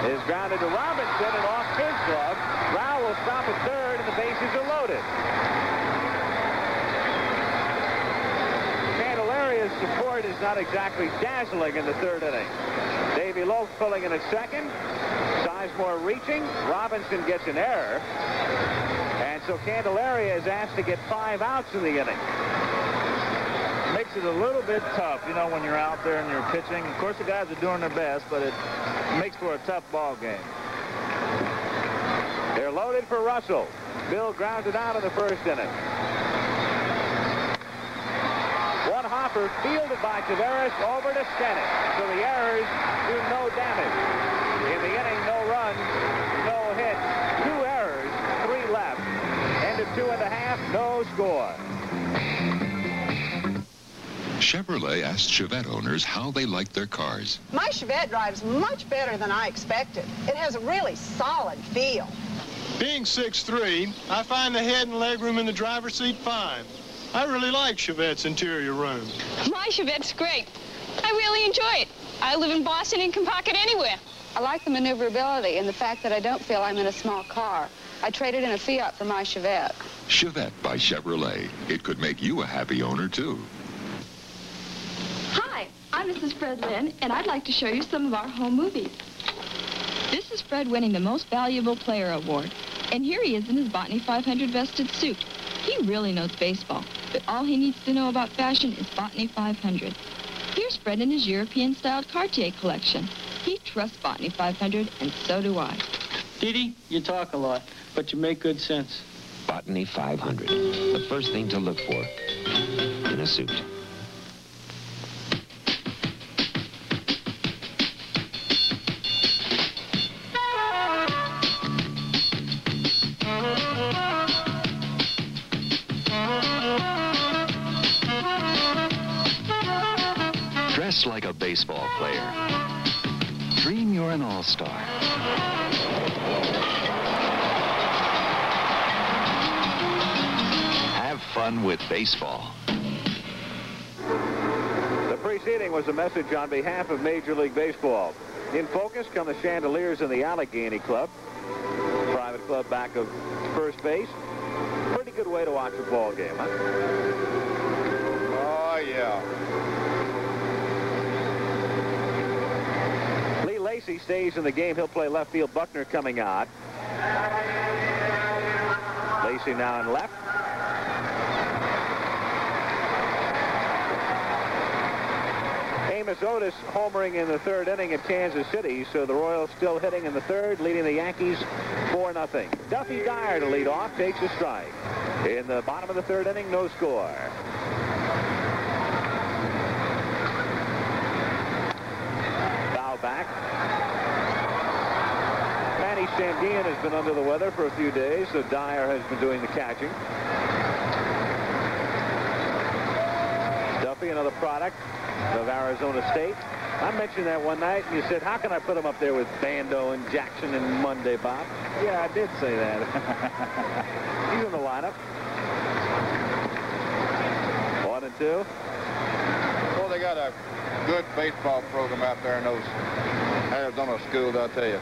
Is grounded to Robinson and off his glove. Rao will stop at 3rd, and the bases are loaded. Candelaria's support is not exactly dazzling in the 3rd inning. Davey Lopes pulling in at second. Sizemore reaching. Robinson gets an error. And so Candelaria is asked to get 5 outs in the inning. Makes it a little bit tough, when you're out there and you're pitching. Of course, the guys are doing their best, but it makes for a tough ball game. They're loaded for Russell. Bill grounded out in the 1st inning. One hopper fielded by Taveras over to Stennett. So the errors do no damage. In the inning, no runs, no hits, 2 errors, 3 left. End of 2 1/2, no score. Chevrolet asked Chevette owners how they like their cars. My Chevette drives much better than I expected. It has a really solid feel. Being 6'3", I find the head and legroom in the driver's seat fine. I really like Chevette's interior room. My Chevette's great. I really enjoy it. I live in Boston and can park it anywhere. I like the maneuverability and the fact that I don't feel I'm in a small car. I traded in a Fiat for my Chevette. Chevette by Chevrolet. It could make you a happy owner, too. Hi, I'm Mrs. Fred Lynn, and I'd like to show you some of our home movies. This is Fred winning the Most Valuable Player Award. And here he is in his Botany 500 vested suit. He really knows baseball, but all he needs to know about fashion is Botany 500. Here's Fred in his European-styled Cartier collection. He trusts Botany 500, and so do I. Dee Dee, you talk a lot, but you make good sense. Botany 500, the first thing to look for in a suit. Dress like a baseball player. Dream you're an all-star. Have fun with baseball. The preceding was a message on behalf of Major League Baseball. In focus come the Chandeliers in the Allegheny Club. Private club back of first base. Pretty good way to watch a ball game, huh? Oh, yeah. Lacey stays in the game. He'll play left field. Buckner coming on. Lacey now in left. Amos Otis homering in the third inning at Kansas City, so the Royals still hitting in the third, leading the Yankees 4-0. Duffy Dyer to lead off, takes a strike. In the bottom of the third inning, no score. Foul back. Manny Sandian has been under the weather for a few days, so Dyer has been doing the catching. Duffy, another product of Arizona State. I mentioned that one night, and you said, how can I put him up there with Bando and Jackson and Monday, Bob? Yeah, I did say that. He's in the lineup. 1-2. Well, they got a good baseball program out there in those Arizona schools, I'll tell you.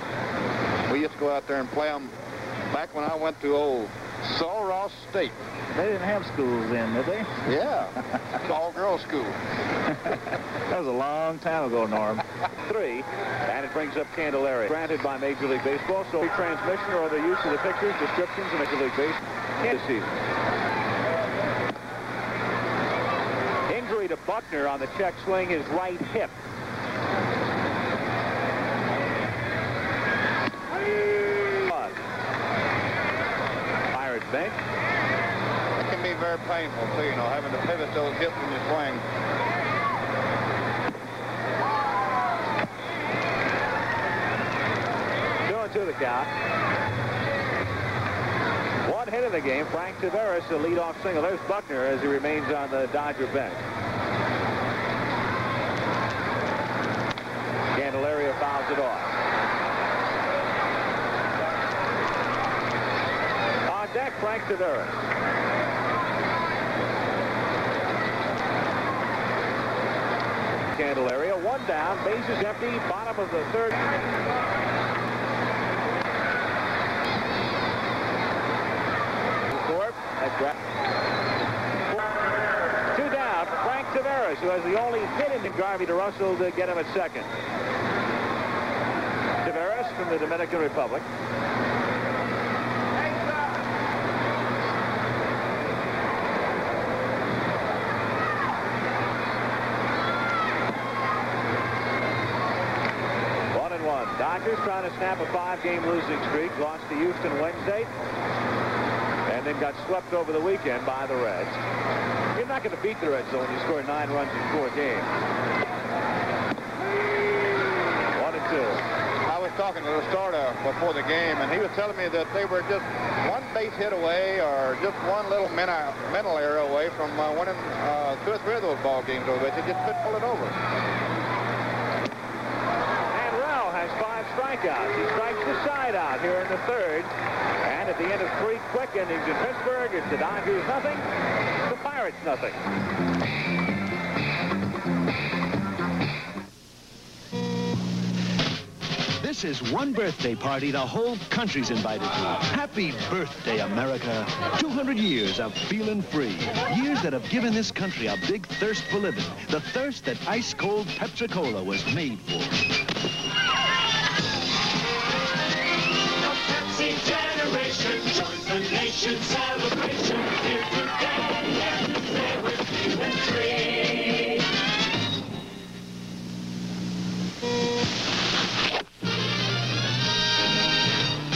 We used to go out there and play them back when I went to old Sul Ross State. They didn't have schools then, did they? Yeah. All-girls school. That was a long time ago, Norm. 3, and it brings up Candelaria. Granted by Major League Baseball, so retransmission or other use of the pictures, descriptions of Major League Baseball this season. Injury to Buckner on the check swing, his right hip. Pirates bench. It can be very painful, too, you know, having to pivot those hips when you swing. To the count. One hit of the game. Frank Taveras, a leadoff single. There's Buckner as he remains on the Dodger bench. Candelaria fouls it off. On deck, Frank Taveras. Candelaria, one down, bases empty, bottom of the third. Two down for Frank Taveras, who has the only hit in Garvey to Russell to get him at second. Taveras from the Dominican Republic. Dodgers trying to snap a 5-game losing streak. Lost to Houston Wednesday. And then got swept over the weekend by the Reds. You're not going to beat the Reds, though, when you score 9 runs in 4 games. 1-2. I was talking to the start before the game, and he was telling me that they were just one base hit away or just one little mental error away from winning 2 or 3 of those ball games over. They just couldn't pull it over. And Rao has 5 strikeouts. He strikes the side out here in the 3rd. And at the end of 3 quick innings in Pittsburgh, it's the Dodgers nothing, the Pirates nothing. This is one birthday party the whole country's invited to. Happy birthday, America. 200 years of feeling free. Years that have given this country a big thirst for living. The thirst that ice-cold Pepsi-Cola was made for. The Pepsi generation joins the nation's celebration. Here today and to stay with feeling free.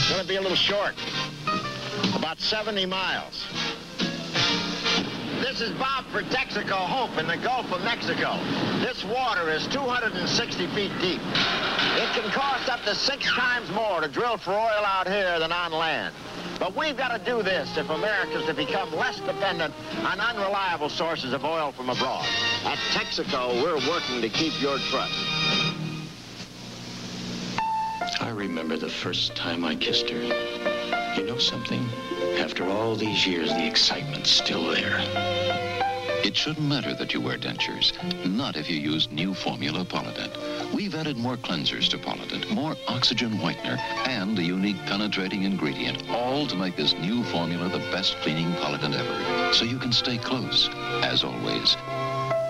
Going to be a little short, about 70 miles. This is Bob for Texaco Hope in the Gulf of Mexico. This water is 260 feet deep. It can cost up to 6 times more to drill for oil out here than on land. But we've got to do this if America's to become less dependent on unreliable sources of oil from abroad. At Texaco, we're working to keep your trust. I remember the first time I kissed her. You know something? After all these years, the excitement's still there. It shouldn't matter that you wear dentures. Not if you use new formula Polident. We've added more cleansers to Polident, more oxygen whitener, and a unique penetrating ingredient, all to make this new formula the best cleaning Polident ever. So you can stay close, as always.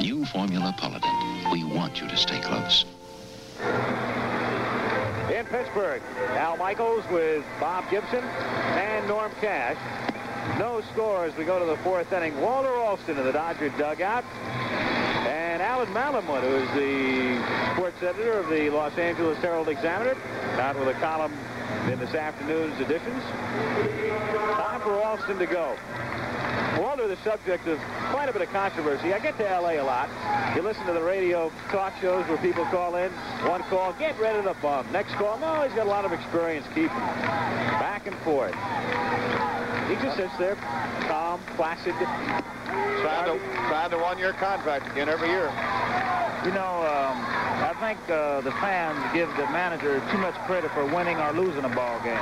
New formula Polident. We want you to stay close. In Pittsburgh, Al Michaels with Bob Gibson and Norm Cash. No score as we go to the 4th inning. Walter Alston in the Dodger dugout. And Alan Malamud, who is the sports editor of the Los Angeles Herald-Examiner, out with a column in this afternoon's editions. Time for Alston to go. Walter, the subject of quite a bit of controversy. I get to L.A. a lot. You listen to the radio talk shows where people call in. One call, get rid of the bum. Next call, no, he's got a lot of experience. Keep him. Back and forth. He just sits there, calm, placid. Signed a 1-year contract again every year. You know, I think the fans give the manager too much credit for winning or losing a ball game.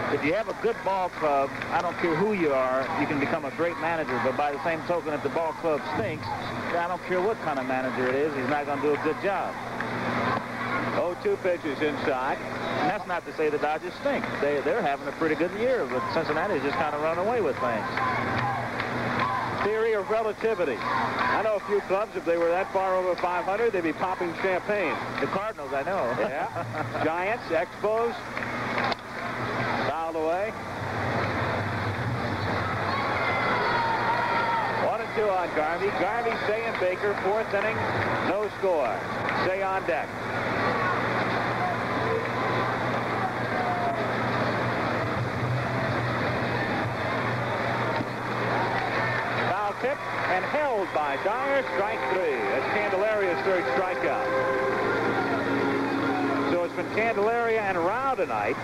If you have a good ball club, I don't care who you are, you can become a great manager. But by the same token, if the ball club stinks, I don't care what kind of manager it is, he's not going to do a good job. 0-2 pitches inside. And that's not to say the Dodgers stink. They're having a pretty good year, but Cincinnati's just kind of run away with things. Theory of relativity. I know a few clubs, if they were that far over 500, they'd be popping champagne. The Cardinals, I know. Yeah. Giants, Expos. Fouled away. 1-2 on Garvey. Garvey, Say, and Baker. 4th inning, no score. Say on deck. Foul tip and held by Dyer. Strike 3. That's Candelaria's 3rd strikeout. So it's been Candelaria and Rao tonight.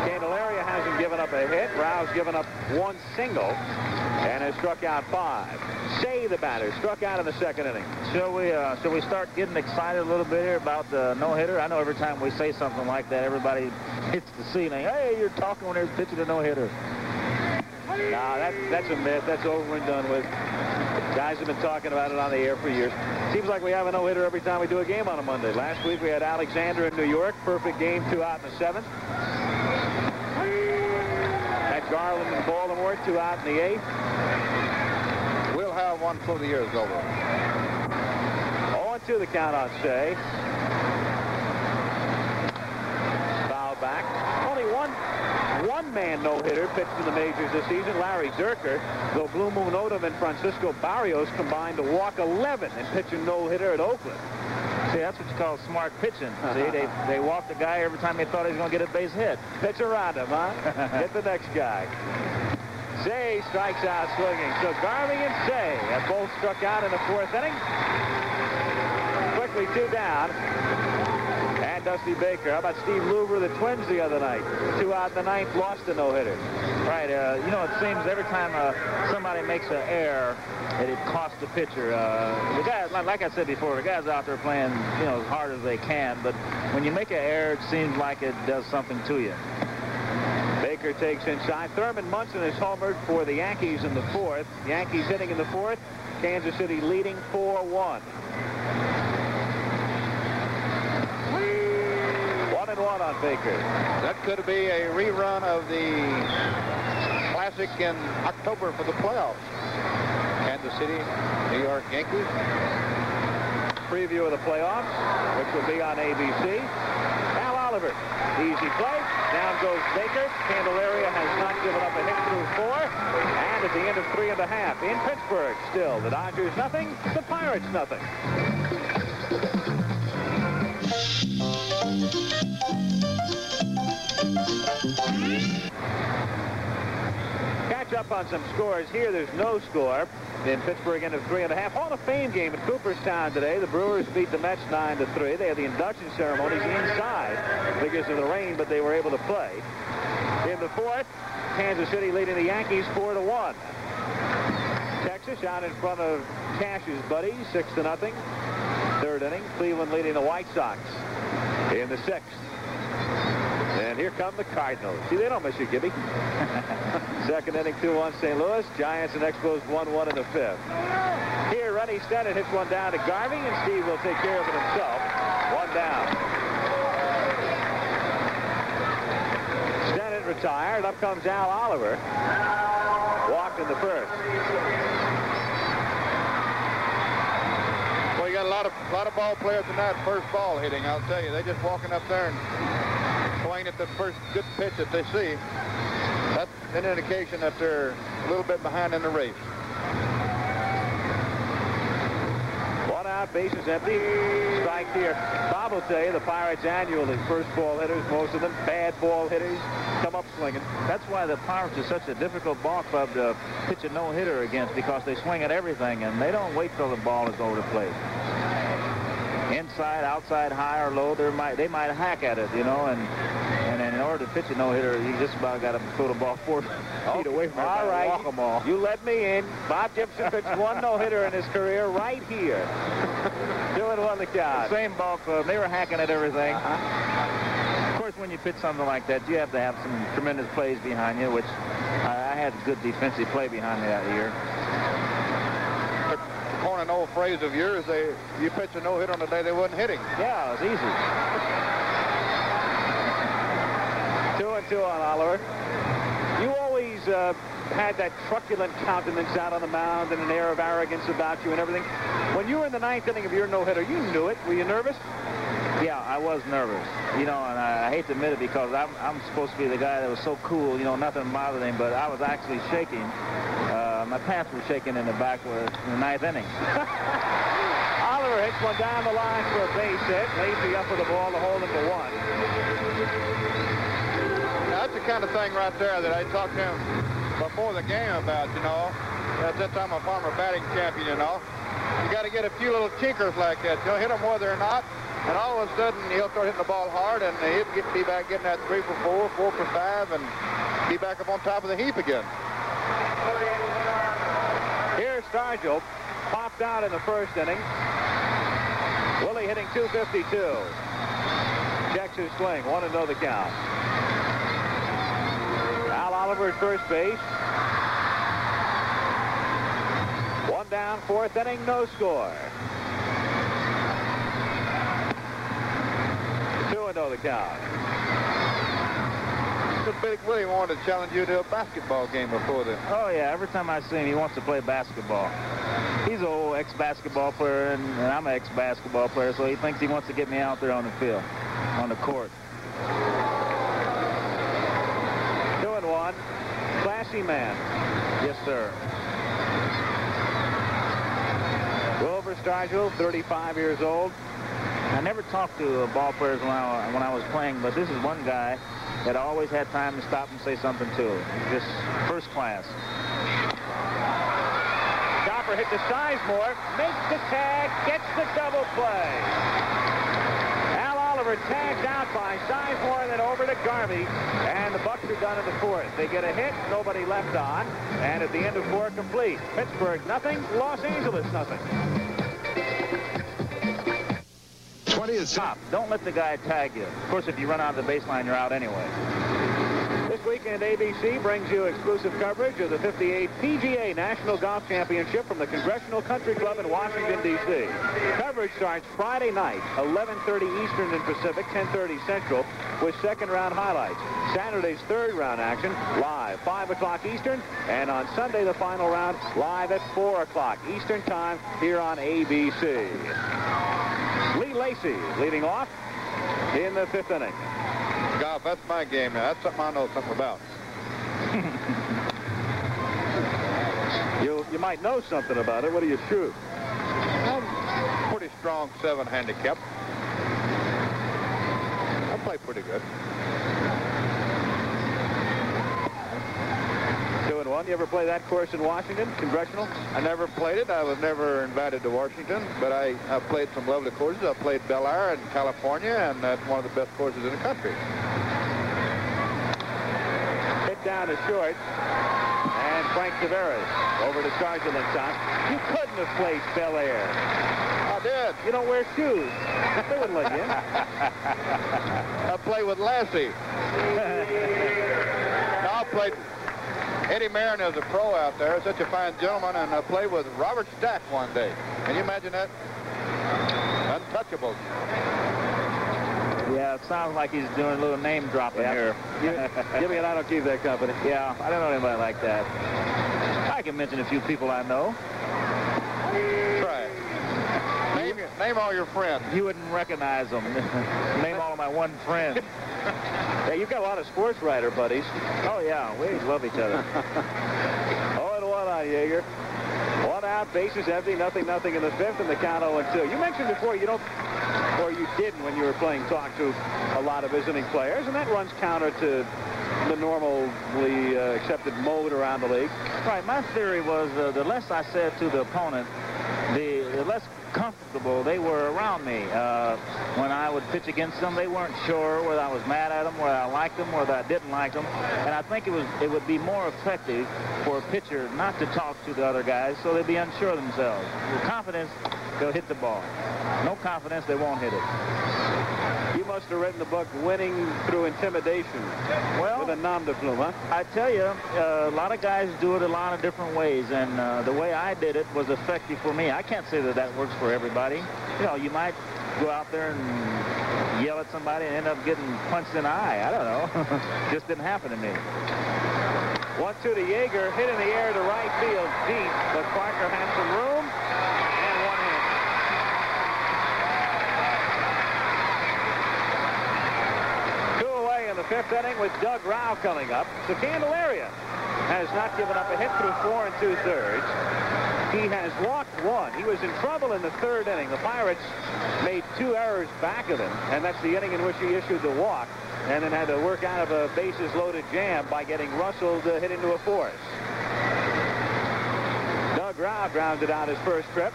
Candelaria hasn't given up a hit. Rao's given up 1 single and has struck out 5. Say, the batter, struck out in the 2nd inning. Shall we start getting excited a little bit here about the no-hitter? I know every time we say something like that, everybody hits the ceiling. Hey, you're talking when they're pitching a no-hitter. Nah, that's a myth. That's over and done with. Guys have been talking about it on the air for years. Seems like we have a no-hitter every time we do a game on a Monday. Last week we had Alexander in New York. Perfect game, 2 out in the 7th. Had Garland in Baltimore, 2 out in the 8th. We'll have one before the year's over. 0-2 the count on Say. Foul back. Only one-man no-hitter pitched in the majors this season, Larry Zerker. Though Blue Moon Odom and Francisco Barrios combined to walk 11 and pitch a no-hitter at Oakland. See, that's what you call smart pitching. See, they walked the guy every time they thought he was going to get a base hit. Pitch around him, huh? Get the next guy. Say strikes out swinging. So Garvey and Say have both struck out in the 4th inning. Quick quickly 2 down. And Dusty Baker. How about Steve Luber, the Twins, the other night? 2 out in the 9th, lost a no-hitter. Right. You know, it seems every time somebody makes an error, it costs the pitcher. The guys, like I said before, the guys out there playing, you know, as hard as they can. But when you make an error, it seems like it does something to you. Baker takes inside. Thurman Munson is homered for the Yankees in the 4th. Yankees hitting in the 4th. Kansas City leading 4-1. 1-1 on Baker. That could be a rerun of the Classic in October for the playoffs. Kansas City, New York Yankees. Preview of the playoffs, which will be on ABC. Al Oliver, easy play. Down goes Baker. Candelaria has not given up a hit through 4. And at the end of 3.5 in Pittsburgh, still the Dodgers nothing, the Pirates nothing. Catch up on some scores here. There's no score in Pittsburgh, end of 3.5. Hall of Fame game at Cooperstown today. The Brewers beat the Mets 9-3. They had the induction ceremonies inside because of the rain, but they were able to play. In the 4th, Kansas City leading the Yankees 4-1. Texas out in front of Cash's buddies 6-0. 3rd inning, Cleveland leading the White Sox in the 6th. And here come the Cardinals. See, they don't miss you, Gibby. 2nd inning, 2-1 St. Louis. Giants and Expos 1-1 in the 5th. Here, Rennie Stennett hits one down to Garvey, and Steve will take care of it himself. 1 down. Stennett retired. Up comes Al Oliver. Walked in the 1st. Well, you got a lot of ball players tonight, first ball hitting, I'll tell you. They're just walking up there and swing at the first good pitch that they see. That's an indication that they're a little bit behind in the race. 1 out, bases empty. Strike here. Bob will tell you the Pirates annually, first ball hitters, most of them bad ball hitters, come up swinging. That's why the Pirates are such a difficult ball club to pitch a no-hitter against, because they swing at everything and they don't wait till the ball is over the plate. Inside, outside, high or low, they might hack at it, you know, and in order to pitch a no-hitter, you just about got to throw the ball 4 feet away from it. All right, walk them all. You let me in. Bob Gibson pitched 1 no-hitter in his career right here. 2-1 the count. The same ball club. They were hacking at everything. Of course, when you pitch something like that, you have to have some tremendous plays behind you, which I had good defensive play behind me that year. On an old phrase of yours, you pitch a no-hitter on the day they wasn't hitting. Yeah, it was easy. 2-2 on Oliver. You always had that truculent countenance out on the mound and an air of arrogance about you and everything. When you were in the 9th inning of your no-hitter, you knew it. Were you nervous? Yeah, I was nervous. You know, and I hate to admit it because I'm supposed to be the guy that was so cool, you know, nothing bothered him, but I was actually shaking. My pants were shaking in the back in the 9th inning. Oliver hits one down the line for a base hit. Lazy up with the ball to hold him to 1. Now, that's the kind of thing right there that I talked to him before the game about, you know. At that time, I'm a former batting champion, you know. You got to get a few little tinkers like that. You'll hit them whether or not, and all of a sudden he'll start hitting the ball hard, and he'll be back getting that 3 for 4, 4 for 5, and be back up on top of the heap again. Here's Stargell, popped out in the 1st inning. Willie hitting 252. Checks his swing, 1-0 the count. Al Oliver at first base. 1 down, 4th inning, no score. 2-0 the count. Big Willie wanted to challenge you to a basketball game before this. Oh, yeah. Every time I see him, he wants to play basketball. He's an old ex-basketball player, and I'm an ex-basketball player, so he thinks he wants to get me out there on the field, on the court. 2-1. Classy man. Yes, sir. Wilbur Stargell, 35 years old. I never talked to ball players when I was playing, but this is one guy that I always had time to stop and say something to. Just first class. Chopper Oliver hit to Sizemore, makes the tag, gets the double play. Al Oliver tagged out by Sizemore, then over to Garvey, and the Bucks are done in the fourth. They get a hit, nobody left on, and at the end of 4 complete. Pittsburgh nothing, Los Angeles nothing. 20 is top. Don't let the guy tag you. Of course, if you run out of the baseline, you're out anyway. This weekend, ABC brings you exclusive coverage of the 58th PGA National Golf Championship from the Congressional Country Club in Washington, D.C. Coverage starts Friday night, 11:30 Eastern and Pacific, 10:30 Central, with second-round highlights. Saturday's third-round action, live, 5 o'clock Eastern, and on Sunday, the final round, live at 4 o'clock Eastern Time here on ABC. Lee Lacy leading off in the 5th inning. Golf, that's my game now. That's something I know something about. You might know something about it. What do you shoot? Pretty strong 7 handicap. I play pretty good. 2-1. You ever play that course in Washington, Congressional? I never played it. I was never invited to Washington, but I played some lovely courses. I played Bel Air in California, and that's one of the best courses in the country. Hit down to short, and Frank Tavares over to Sargent-Linton. You couldn't have played Bel Air. I did. You don't wear shoes. They wouldn't let you in. I played with Lassie. I played... Eddie Mariner is a pro out there, such a fine gentleman, and I played with Robert Stack one day. Can you imagine that? Untouchables. Yeah, it sounds like he's doing a little name dropping here. Give me an I don't keep that company. Yeah, I don't know anybody like that. I can mention a few people I know. Try it. Name all your friends. You wouldn't recognize them. Name all of my one friend. Yeah, you've got a lot of sports writer buddies. Oh, yeah, we love each other. 0-1 on Yeager. 1 out, bases empty, nothing in the 5th, and the count 0-2. You mentioned before you don't, or you didn't when you were playing talk to a lot of visiting players, and that runs counter to the normally accepted mode around the league. Right, my theory was the less I said to the opponent, the less comfortable they were around me. When I would pitch against them, they weren't sure whether I was mad at them, whether I liked them, whether I didn't like them. And I think it would be more effective for a pitcher not to talk to the other guys so they'd be unsure of themselves. With confidence, they'll hit the ball. No confidence, they won't hit it. You must have written the book Winning Through Intimidation. Well, with a nom de plume, huh? I tell you, a lot of guys do it a lot of different ways, and the way I did it was effective for me. I can't say that works for everybody. You know, you might go out there and yell at somebody and end up getting punched in the eye. I don't know. Just didn't happen to me. 1-2 to Yeager, hit in the air to right field deep, but Parker had some room and 1 hit. In the 5th inning with Doug Rao coming up. So Candelaria has not given up a hit through 4 2/3. He has walked 1. He was in trouble in the 3rd inning. The Pirates made 2 errors back of him, and that's the inning in which he issued the walk, and then had to work out of a bases-loaded jam by getting Russell to hit into a force. Doug Rao grounded out his first trip.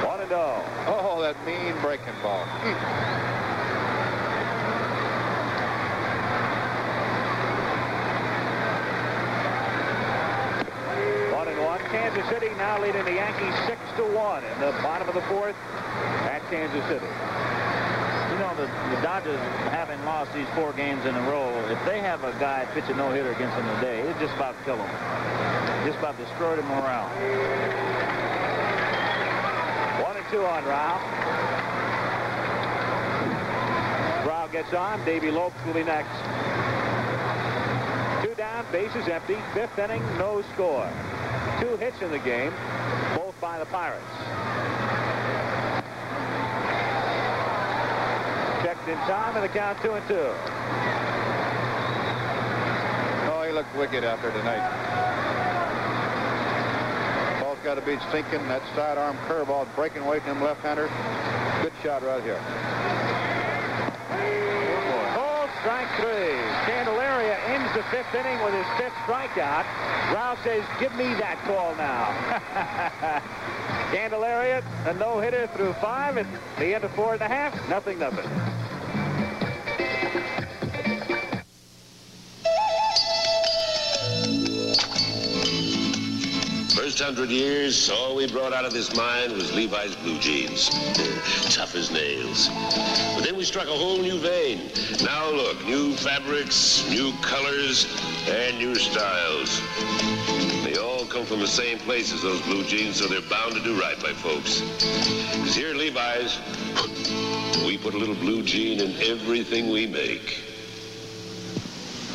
1-0. Oh, that mean breaking ball. 1-1. Kansas City now leading the Yankees 6-1 in the bottom of the 4th at Kansas City. You know, the Dodgers, having lost these 4 games in a row, if they have a guy pitch a no-hitter against them today, it's just about kill them. Just about destroy their morale. 1-2 on Rao. Rao gets on. Davey Lopes will be next. 2 down, bases empty. 5th inning, no score. 2 hits in the game, both by the Pirates. Checked in time, and the count 2-2. Oh, he looked wicked out there tonight. Got to be sinking. That sidearm curveball breaking away from him left-hander. Good shot right here. Ball strike 3. Candelaria ends the fifth inning with his fifth strikeout. Rao says, give me that call now. Candelaria, a no-hitter through 5 at the end of 4 1/2. 0-0. First 100 years, all we brought out of this mine was Levi's blue jeans. Tough as nails. But then we struck a whole new vein. Now look, new fabrics, new colors, and new styles. They all come from the same place as those blue jeans, so they're bound to do right by folks. Because here at Levi's, we put a little blue jean in everything we make.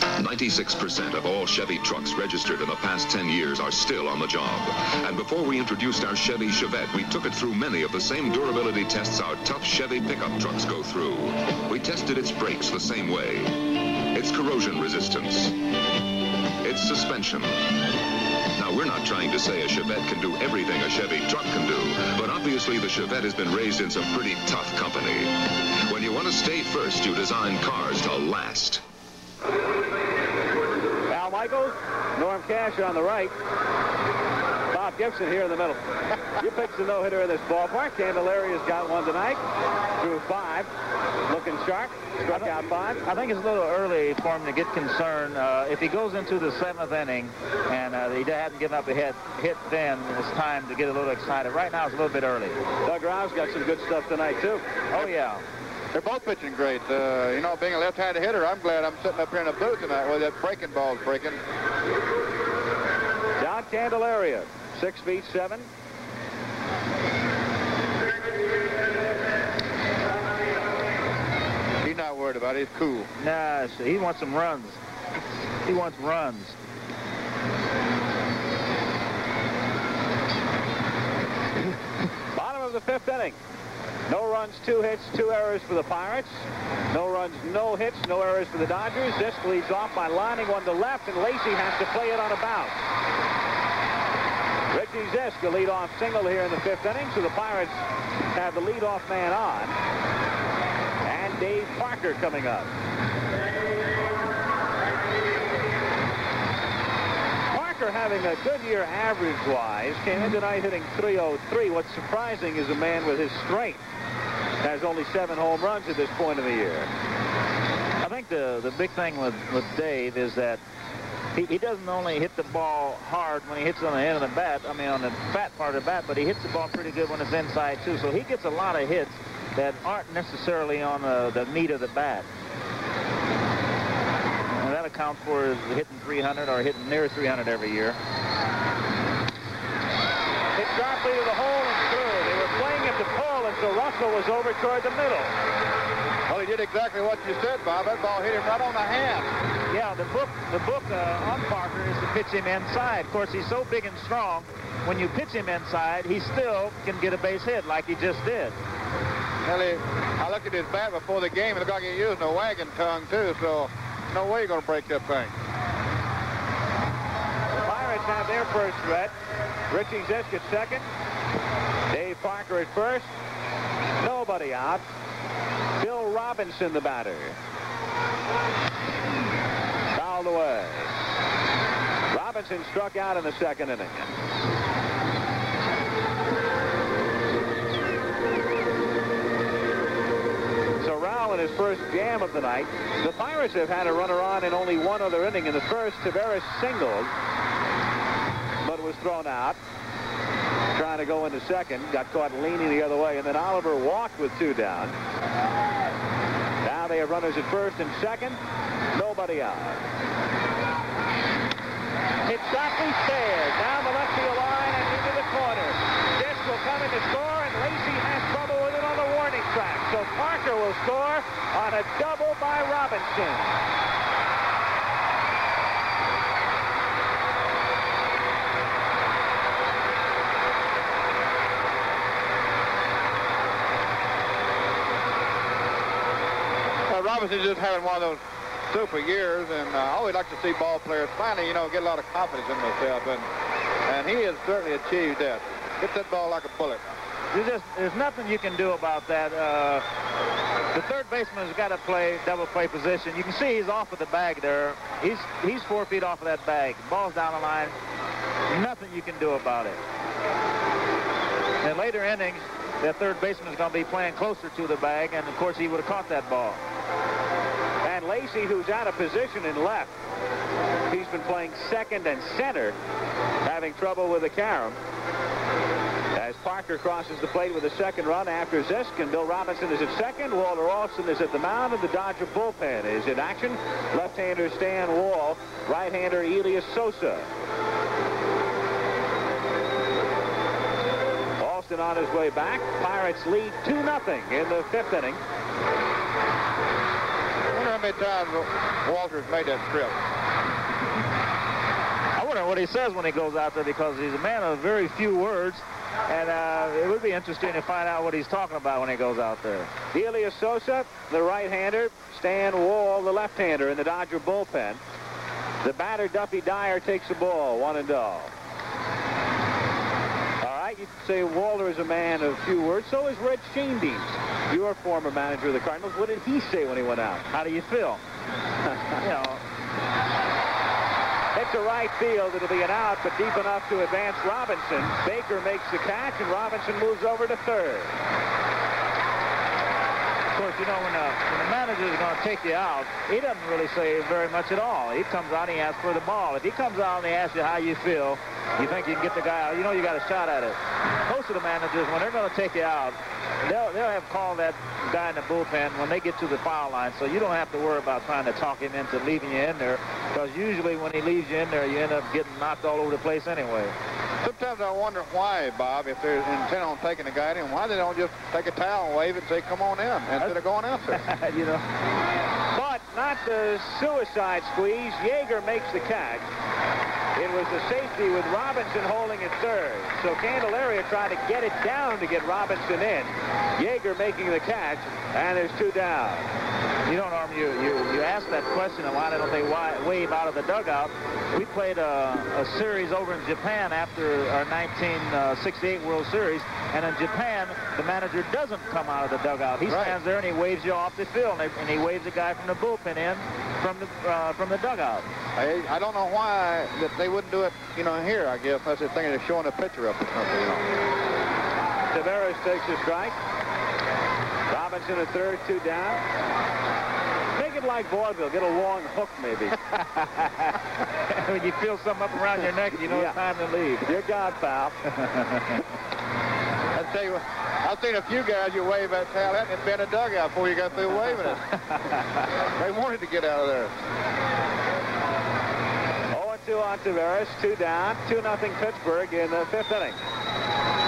96% of all Chevy trucks registered in the past 10 years are still on the job. And before we introduced our Chevy Chevette, we took it through many of the same durability tests our tough Chevy pickup trucks go through. We tested its brakes the same way, its corrosion resistance, its suspension. Now, we're not trying to say a Chevette can do everything a Chevy truck can do, but obviously the Chevette has been raised in some pretty tough company. When you want to stay first, you design cars to last. Al Michaels, Norm Cash on the right. Bob Gibson here in the middle. You picked the no-hitter in this ballpark. Candelaria's got one tonight. Through 5. Looking sharp. Struck out 5. I think it's a little early for him to get concerned. If he goes into the 7th inning and he hasn't given up a hit, then it's time to get a little excited. Right now it's a little bit early. Doug Rao's got some good stuff tonight, too. Oh, yeah. They're both pitching great. You know, being a left-handed hitter, I'm glad I'm sitting up here in the booth tonight where that breaking ball's breaking. John Candelaria, 6'7". He's not worried about it. He's cool. Nah, he wants some runs. He wants runs. Bottom of the 5th inning. No runs, 2 hits, 2 errors for the Pirates. No runs, no hits, no errors for the Dodgers. This leads off by lining one to left, and Lacey has to play it on a bounce. Richie Zisk, a leadoff single here in the 5th inning, so the Pirates have the leadoff man on. And Dave Parker coming up. Parker having a good year average-wise. Came in tonight hitting .303. What's surprising is a man with his strength has only 7 home runs at this point of the year. I think the big thing with Dave is that he doesn't only hit the ball hard when he hits on the end of the bat, I mean on the fat part of the bat, but he hits the ball pretty good when it's inside too. So he gets a lot of hits that aren't necessarily on the meat of the bat. And that accounts for his hitting 300 or hitting near 300 every year. Hit sharply to the hole and through. They were playing at the pull, and so Russell was over toward the middle. Well, he did exactly what you said, Bob. That ball hit him right on the hand. Yeah, the book on Parker is to pitch him inside. Of course, he's so big and strong. When you pitch him inside, he still can get a base hit like he just did. Well, I looked at his bat before the game. It looked like he used a wagon tongue, too, so no way you're going to break that thing. The Pirates have their first threat. Richie Zisk at second. Dave Parker at first. Nobody out. Bill Robinson, the batter. Fouled away. Robinson struck out in the 2nd inning. So Rao in his first jam of the night. The Pirates have had a runner on in only 1 other inning. In the first, Tavares singled, but was thrown out. Trying to go into second, got caught leaning the other way, and then Oliver walked with 2 down. Now they have runners at first and second. Nobody out. Hit softly stairs down the left field line and into the corner. Zisk will come in to score, and Lacey has trouble with it on the warning track. So Parker will score on a double by Robinson. Robinson's just having one of those super years, and I always like to see ball players finally, you know, get a lot of confidence in themselves, and he has certainly achieved that. hit that ball like a bullet. There's nothing you can do about that. The third baseman has got to play double play position. You can see he's off of the bag there. He's 4 feet off of that bag. Ball's down the line. Nothing you can do about it. In later innings, that third baseman is going to be playing closer to the bag, and of course he would have caught that ball. And Lacey, who's out of position in left, he's been playing second and center, having trouble with the carom. As Parker crosses the plate with a second run after Zisk, and Bill Robinson is at second. Walter Alston is at the mound, and the Dodger bullpen is in action. Left-hander Stan Wall, right-hander Elias Sosa. Alston on his way back. Pirates lead 2-0 in the 5th inning. I wonder how many times Walter's made that trip. I wonder what he says when he goes out there, because he's a man of very few words. And it would be interesting to find out what he's talking about when he goes out there. Elias Sosa, the right-hander. Stan Wall, the left-hander in the Dodger bullpen. The batter, Duffy Dyer, takes the ball, 1-0. All right, you could say Walter is a man of few words. So is Red Schoendienst, your former manager of the Cardinals. What did he say when he went out? How do you feel? You know. It's a right field. It'll be an out, but deep enough to advance Robinson. Baker makes the catch, and Robinson moves over to third. Of course, you know, when the manager is going to take you out, he doesn't really say very much at all. He comes out and he asks for the ball. If he comes out and he asks you how you feel, you think you can get the guy out, you know you got a shot at it. Most of the managers, when they're going to take you out, they'll have called that guy in the bullpen when they get to the foul line, so you don't have to worry about trying to talk him into leaving you in there, because usually when he leaves you in there, you end up getting knocked all over the place anyway. Sometimes I wonder why, Bob, if they're intent on taking the guy in, why they don't just take a towel and wave it and say, come on in, instead of going out there. You know. But not the suicide squeeze. Yeager makes the catch. It was the safety with Robinson holding at third. So Candelaria tried to get it down to get Robinson in. Yeager making the catch, and there's 2 down. You know, Norm, you asked that question, and why don't they wave out of the dugout? We played a series over in Japan after our 1968 World Series, and in Japan, the manager doesn't come out of the dugout. He stands there and he waves you off the field, and he waves the guy from the bullpen in from the dugout. I don't know why that they wouldn't do it, you know, here, I guess, unless they're thinking of showing a picture up or something, you know. Tavares takes a strike. Robinson at third, 2 down. Make it like vaudeville. Get a long hook, maybe. When you feel something up around your neck, you know it's time to leave. You're God, pal. I tell you what, I've seen a few guys you wave that towel at and it'd been a dugout before you got through waving it. They wanted to get out of there. 0-2 on Tavares, 2 down, 2-0 Pittsburgh in the 5th inning.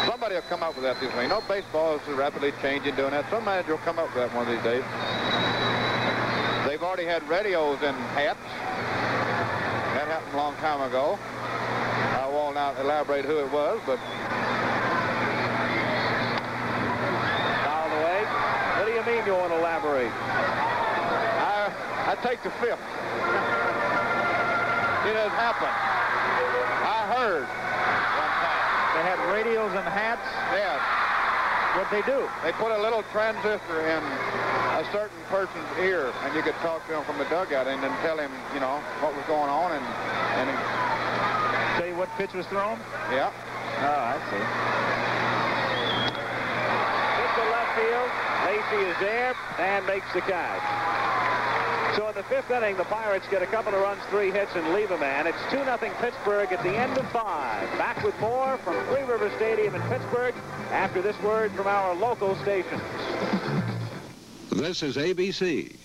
Somebody will come up with that this way. You know, baseball is rapidly changing, doing that. Some manager will come up with that one of these days. They've already had radios in hats. That happened a long time ago. I won't not elaborate who it was, but... Fouled away. What do you mean you want to elaborate? I take the 5th. It has happened. I heard one time. They had radios and hats? Yes. What'd they do? They put a little transistor in a certain person's ear, and you could talk to him from the dugout and then tell him, you know, what was going on and tell you what pitch was thrown? Yeah. Oh, I see. Hit to left field. Lacey is there and makes the catch. So in the 5th inning, the Pirates get a couple of runs, 3 hits, and leave a man. It's 2-0 Pittsburgh at the end of 5. Back with more from Three River Stadium in Pittsburgh after this word from our local stations. This is ABC.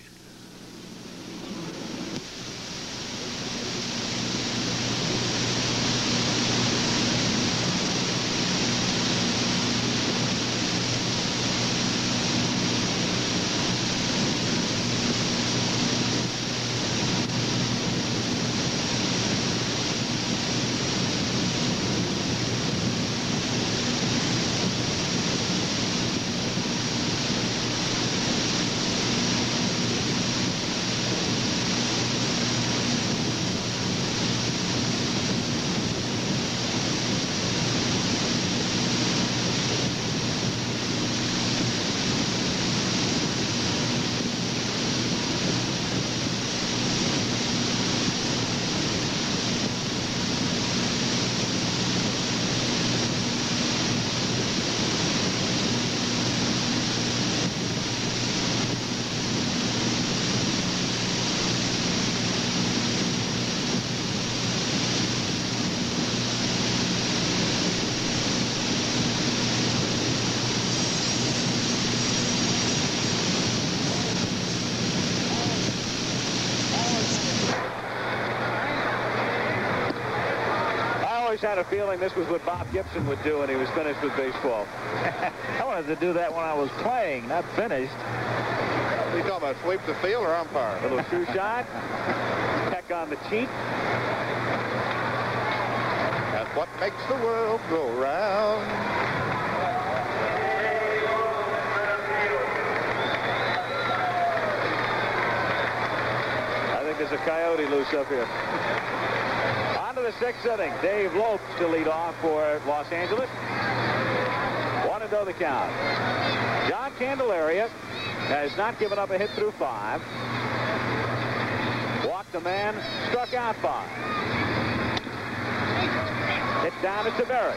always had a feeling this was what Bob Gibson would do when he was finished with baseball. I wanted to do that when I was playing, not finished. Are you talking about sweep the field or umpire? Little shoe shot. Peck on the cheek. That's what makes the world go round. I think there's a coyote loose up here. On to the 6th inning. Dave Lopes to lead off for Los Angeles. 1-0 the count. John Candelaria has not given up a hit through 5. Walked a man, struck out 5. Hit down to Tavares.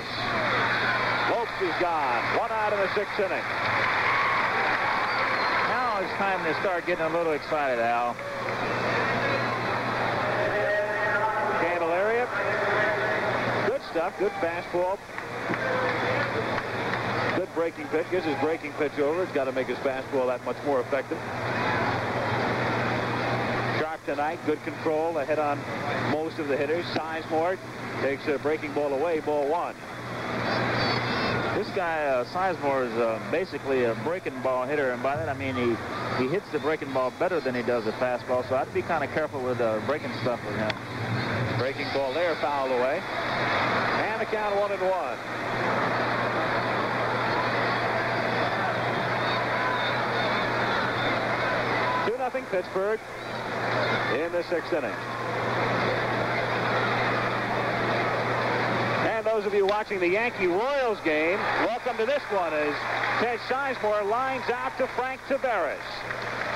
Lopes is gone. 1 out in the 6th inning. Now it's time to start getting a little excited, Al. Candelaria. Good stuff. Good fastball. Good breaking pitch. Gets his breaking pitch over. It's got to make his fastball that much more effective. Sharp tonight. Good control. Ahead on most of the hitters. Sizemore takes a breaking ball away. Ball 1. This guy, Sizemore, is basically a breaking ball hitter. And by that, I mean he hits the breaking ball better than he does the fastball. So I'd be kind of careful with breaking stuff with him. Breaking ball there, fouled away. And the count 1-1. 2-0 Pittsburgh in the 6th inning. And those of you watching the Yankee-Royals game, welcome to this one as Ted Sizemore lines out to Frank Tavares.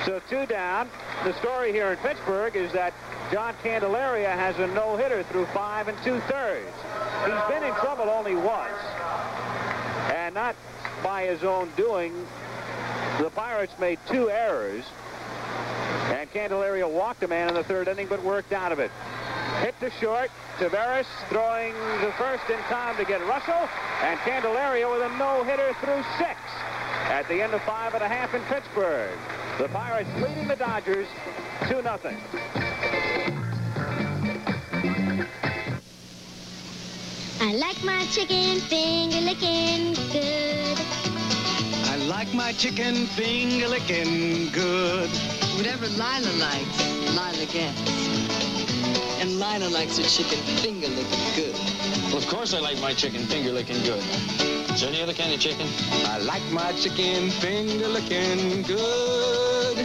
So 2 down. The story here in Pittsburgh is that John Candelaria has a no-hitter through 5 2/3. He's been in trouble only once, and not by his own doing. The Pirates made 2 errors, and Candelaria walked a man in the 3rd inning, but worked out of it. Hit to short. Tavares throwing the first in time to get Russell, and Candelaria with a no-hitter through 6 at the end of 5 1/2 in Pittsburgh. The Pirates leading the Dodgers 2-0. I like my chicken finger licking good. I like my chicken finger licking good. Whatever Lila likes, Lila gets. And Lila likes her chicken finger licking good. Well, of course I like my chicken finger licking good. Is there any other kind of chicken? I like my chicken finger licking good.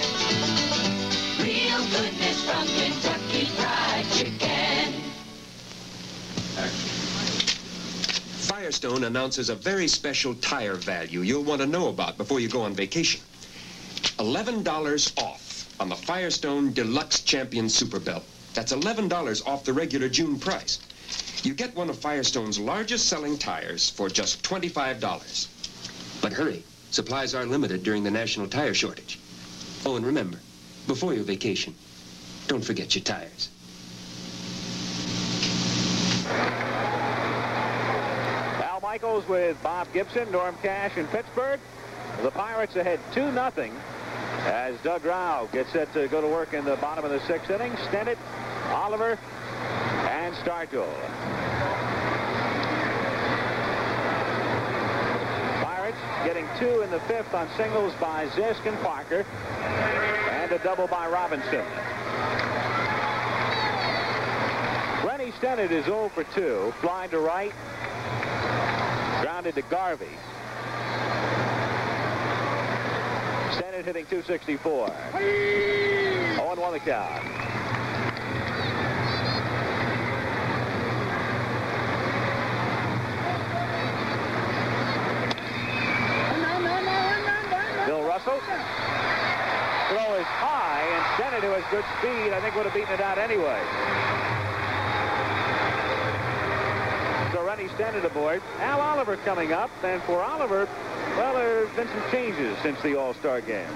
Real goodness from Kentucky Fried Chicken. Firestone announces a very special tire value you'll want to know about before you go on vacation. $11 off on the Firestone Deluxe Champion Super Belt. That's $11 off the regular June price. You get one of Firestone's largest selling tires for just $25. But hurry, supplies are limited during the national tire shortage. Oh, and remember, before your vacation, don't forget your tires. Al Michaels with Bob Gibson, Norm Cash in Pittsburgh. The Pirates ahead 2-0 as Doug Rao gets set to go to work in the bottom of the 6th inning. Stennett, Oliver, and Stargell. Pirates getting 2 in the 5th on singles by Zisk and Parker, and a double by Robinson. Rennie Stennett is 0 for 2, flying to right, grounded to Garvey. Stennett hitting .264. 0-1 the count. Bill Russell. Throw is high, and Stennett, who has good speed, I think would have beaten it out anyway. So Rennie Stennett aboard. Al Oliver coming up, and for Oliver, well, there have been some changes since the All-Star game.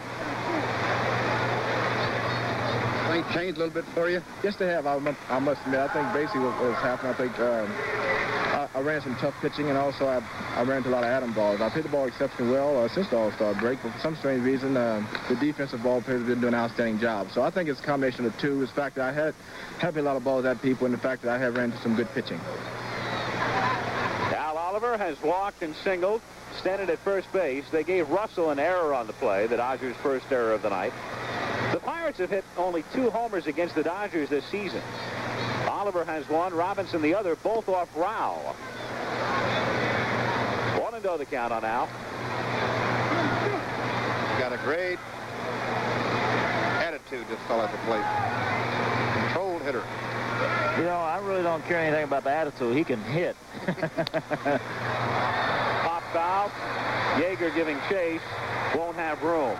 Things changed a little bit for you? Yes, they have. I must admit, I think basically what was happening, I think I ran some tough pitching, and also I ran into a lot of atom balls. I hit the ball exceptionally well since the All-Star break, but for some strange reason, the defensive ball players didn't do an outstanding job. So I think it's a combination of the two. The fact that I had a lot of balls at people, and the fact that I have ran into some good pitching. Oliver has walked and singled, standing at first base. They gave Russell an error on the play, the Dodgers' first error of the night. The Pirates have hit only 2 homers against the Dodgers this season. Oliver has one, Robinson the other, both off Rao. 1-0 the count on Al. Got a great attitude, this fellow at the plate. Controlled hitter. You know, I really don't care anything about the attitude. He can hit. Pop foul. Yeager giving chase. Won't have room.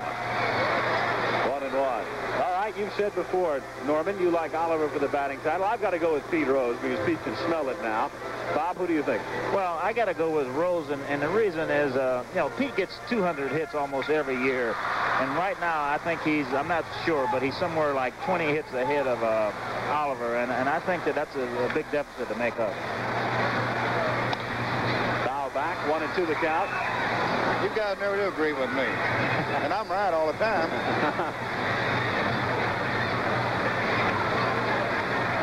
1-1. All right, you've said before, Norman, you like Oliver for the batting title. I've got to go with Pete Rose because Pete can smell it now. Bob, who do you think? Well, I got to go with Rose, and the reason is, you know, Pete gets 200 hits almost every year. And right now, I think I'm not sure, but he's somewhere like 20 hits ahead of Oliver, and I think that's a big deficit to make up. Foul back, 1-2 the count. You guys never do agree with me. And I'm right all the time.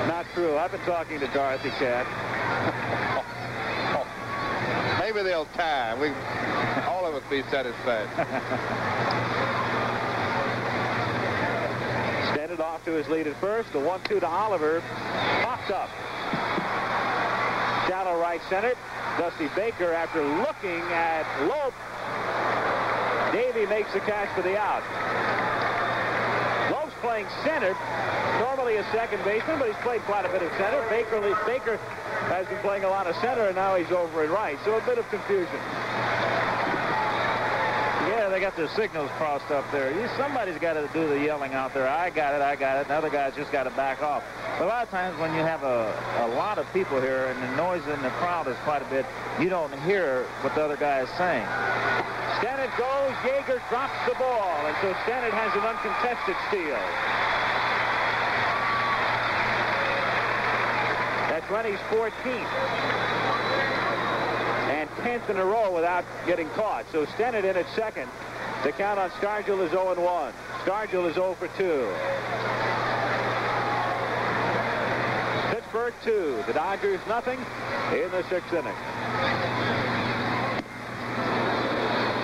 Not true. I've been talking to Dorothy Cat. Maybe they'll tie. All of us be satisfied. Standing off to his lead at first. The 1-2 to Oliver. Popped up. Shallow right center. Dusty Baker, after looking at Lope. Davey makes the catch for the out. Lope's playing center. Normally a second baseman, but he's played quite a bit of center. Baker has been playing a lot of center, and now he's over at right. So a bit of confusion. Yeah, they got their signals crossed up there. Somebody's got to do the yelling out there. I got it, I got it. And other guys just got to back off. But a lot of times when you have a lot of people here and the noise in the crowd is quite a bit, you don't hear what the other guy is saying. Stennett goes. Yeager drops the ball. And so Stennett has an uncontested steal. That's Rennie's 14th. And 10th in a row without getting caught. So Stennett in at second. The count on Stargell is 0-1. Stargell is 0 for 2. Pittsburgh 2. The Dodgers nothing in the 6th inning.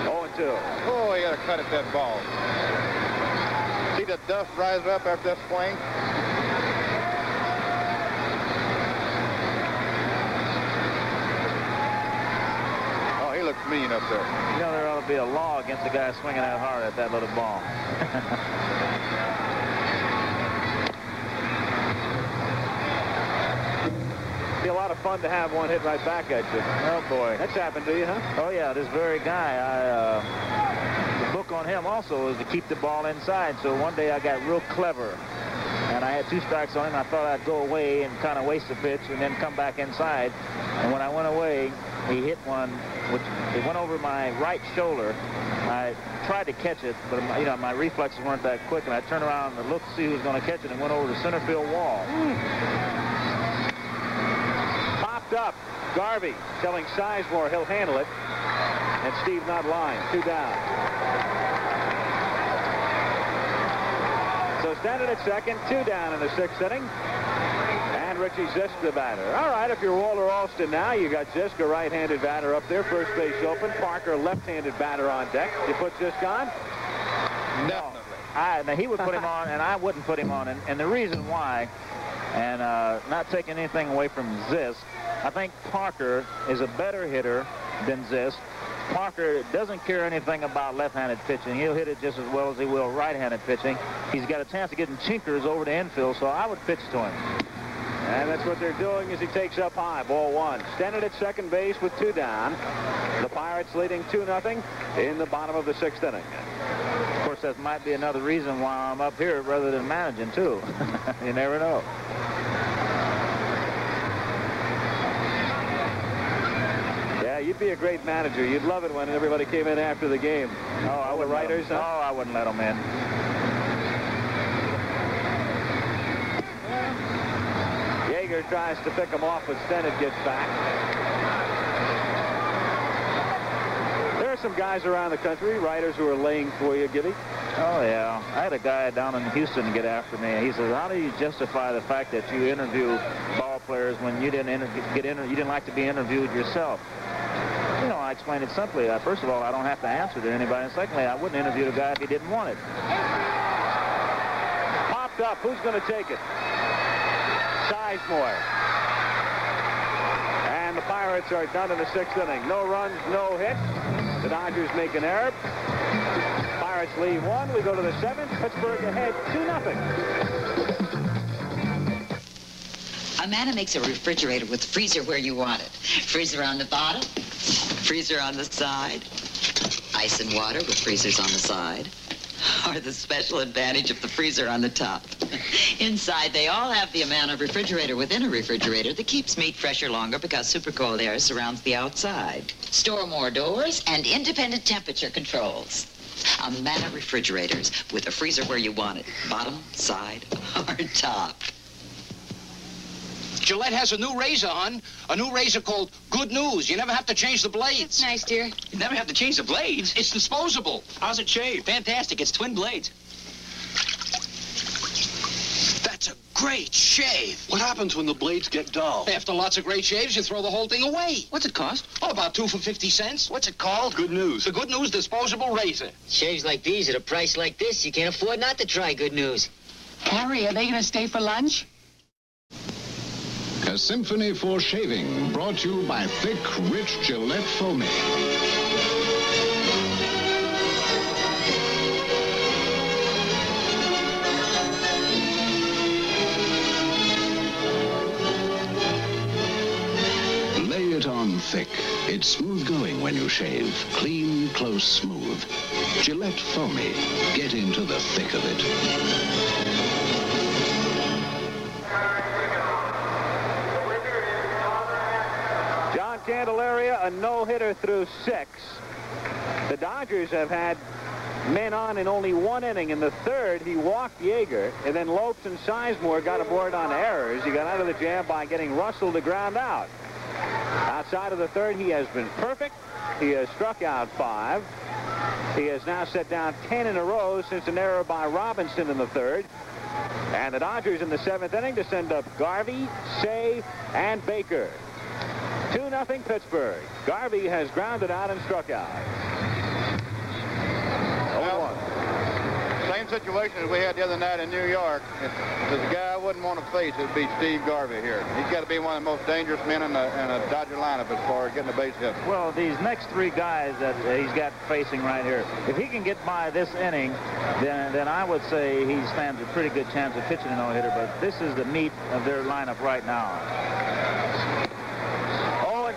0-2. Oh, you got to cut at that ball. See the dust rise up after that swing? He looks mean up there. You know, there ought to be a law against the guy swinging that hard at that little ball. Be a lot of fun to have one hit right back at you. Oh, boy. That's happened to you, huh? Oh, yeah, this very guy. The book on him also is to keep the ball inside. So one day I got real clever. And I had 2 strikes on him. I thought I'd go away and kind of waste the pitch and then come back inside. And when I went away, he hit one, which it went over my right shoulder. I tried to catch it, but you know, my reflexes weren't that quick, and I turned around and looked to see who was going to catch it, and went over the center field wall. Popped up. Garvey telling Sizemore he'll handle it, and Steve not lying. 2 down. So Stennett at second, 2 down in the 6th inning. And Richie Zisk, the batter. All right, if you're Walter Alston now, you got Zisk, a right-handed batter up there, first base open. Parker, left-handed batter on deck. You put Zisk on? No. Now he would put him on, and I wouldn't put him on. And the reason why, and not taking anything away from Zisk, I think Parker is a better hitter than Zisk. Parker doesn't care anything about left-handed pitching. He'll hit it just as well as he will right-handed pitching. He's got a chance of getting chinkers over the infield, so I would pitch to him. And that's what they're doing as he takes up high. Ball 1. Stennett at second base with 2 down. The Pirates leading 2-0 in the bottom of the 6th inning. Of course, that might be another reason why I'm up here rather than managing, too. You never know. Yeah, you'd be a great manager. You'd love it when everybody came in after the game. Oh, I wouldn't writers, let them. Oh, I wouldn't let them in. Yeager tries to pick him off, but Stennett gets back. There are some guys around the country, writers, who are laying for you, Gibby. Oh, yeah. I had a guy down in Houston get after me. He says, how do you justify the fact that you interview ball players when you didn't like to be interviewed yourself? explain it simply. First of all, I don't have to answer to anybody. And secondly, I wouldn't interview the guy if he didn't want it. Popped up. Who's going to take it? Sizemore. And the Pirates are done in the 6th inning. No runs, no hits. The Dodgers make an error. Pirates lead 1. We go to the 7th. Pittsburgh ahead 2-0. A man makes a refrigerator with freezer where you want it. Freezer on the bottom, freezer on the side, ice and water with freezers on the side, or the special advantage of the freezer on the top. Inside, they all have the amount of refrigerator within a refrigerator that keeps meat fresher longer because super cold air surrounds the outside. Store more doors and independent temperature controls. Amana refrigerators with a freezer where you want it, bottom, side, or top. Gillette has a new razor, hon. A new razor called Good News. You never have to change the blades. That's nice, dear. You never have to change the blades. It's disposable. How's it shave? Fantastic. It's twin blades. That's a great shave. What happens when the blades get dull? After lots of great shaves, you throw the whole thing away. What's it cost? Oh, about 2 for 50 cents. What's it called? Good News. The Good News disposable razor. Shaves like these at a price like this, you can't afford not to try Good News. Harry, are they going to stay for lunch? A symphony for shaving, brought to you by thick, rich Gillette foaming. Lay it on thick. It's smooth going when you shave. Clean, close, smooth. Gillette foamy. Get into the thick of it. Candelaria, a no-hitter through 6. The Dodgers have had men on in only 1 inning. In the 3rd, he walked Yeager, and then Lopes and Sizemore got aboard on errors. He got out of the jam by getting Russell to ground out. Outside of the 3rd, he has been perfect. He has struck out 5. He has now set down 10 in a row since an error by Robinson in the 3rd. And the Dodgers in the 7th inning to send up Garvey, Shea, and Baker. 2-0 Pittsburgh. Garvey has grounded out and struck out. 0-1. Same situation as we had the other night in New York. If there's a guy I wouldn't want to face, it would be Steve Garvey here. He's got to be one of the most dangerous men in a Dodger lineup as far as getting a base hit. Well, these next 3 guys that he's got facing right here, if he can get by this inning, then I would say he stands a pretty good chance of pitching a no-hitter. But this is the meat of their lineup right now.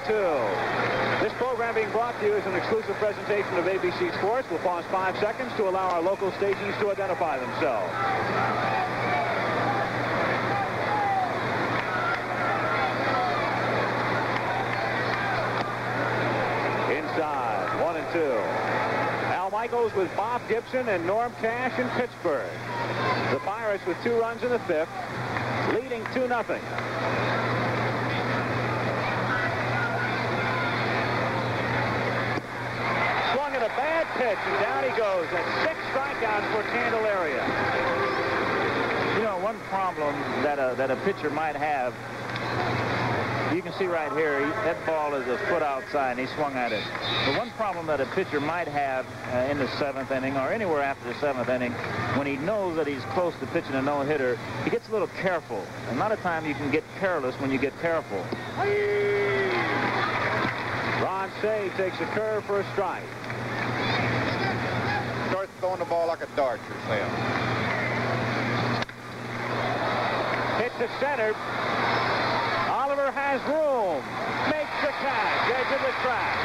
0-2. This program being brought to you is an exclusive presentation of ABC Sports. We'll pause 5 seconds to allow our local stations to identify themselves. Inside, 1-2. Al Michaels with Bob Gibson and Norm Cash in Pittsburgh. The Pirates with 2 runs in the 5th, leading 2-0. A bad pitch, and down he goes. That's 6 strikeouts for Candelaria. You know, one problem that a pitcher might have, you can see right here, that ball is a foot outside, and he swung at it. The one problem that a pitcher might have in the 7th inning, or anywhere after the 7th inning, when he knows that he's close to pitching a no-hitter, he gets a little careful. A lot of time you can get careless when you get careful. Ron Shea takes a curve for a strike. Starts throwing the ball like a dart yourself. Hit to center. Oliver has room. Makes the catch. Edge of the track.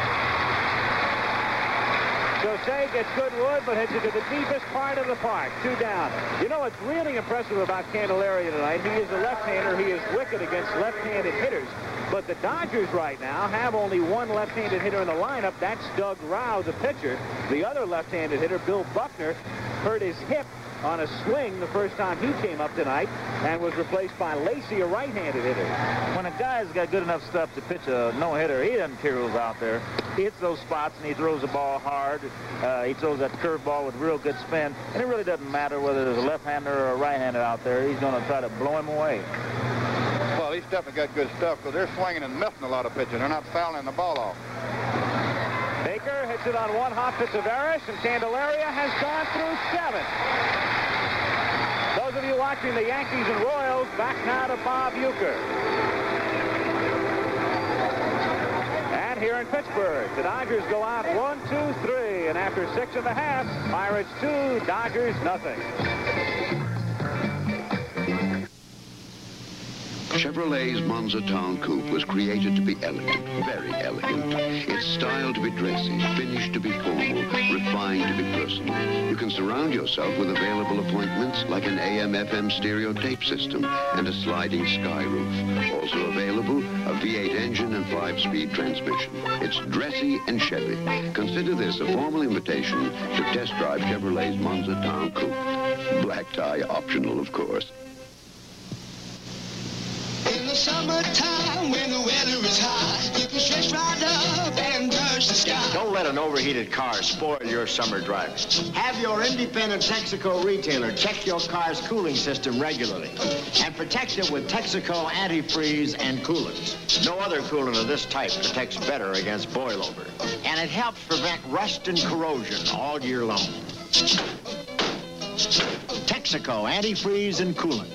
So Shea gets good wood, but hits it to the deepest part of the park. 2 down. You know what's really impressive about Candelaria tonight? He is a left-hander. He is wicked against left-handed hitters. But the Dodgers right now have only 1 left-handed hitter in the lineup. That's Doug Rao, the pitcher. The other left-handed hitter, Bill Buckner, hurt his hip on a swing the first time he came up tonight and was replaced by Lacey, a right-handed hitter. When a guy's got good enough stuff to pitch a no-hitter, he doesn't care who's out there. He hits those spots and he throws the ball hard. He throws that curveball with real good spin. And it really doesn't matter whether there's a left-hander or a right-hander out there. He's going to try to blow him away. Well, he's definitely got good stuff because they're swinging and missing a lot of pitches. They're not fouling the ball off. Parker hits it on one hop to Tavares, and Candelaria has gone through 7. Those of you watching the Yankees and Royals, back now to Bob Uecker. And here in Pittsburgh, the Dodgers go out 1-2-3, and after 6.5, Pirates 2, Dodgers nothing. Chevrolet's Monza Town Coupe was created to be elegant, very elegant. It's styled to be dressy, finished to be formal, refined to be personal. You can surround yourself with available appointments like an AM/FM stereo tape system and a sliding sky roof. Also available, a V8 engine and 5-speed transmission. It's dressy and Chevy. Consider this a formal invitation to test drive Chevrolet's Monza Town Coupe. Black tie optional, of course. In the summertime, when the weather is hot, you can stretch right up and touch the sky. Don't let an overheated car spoil your summer driving. Have your independent Texaco retailer check your car's cooling system regularly and protect it with Texaco antifreeze and coolant. No other coolant of this type protects better against boilover, and it helps prevent rust and corrosion all year long. Texaco antifreeze and coolant.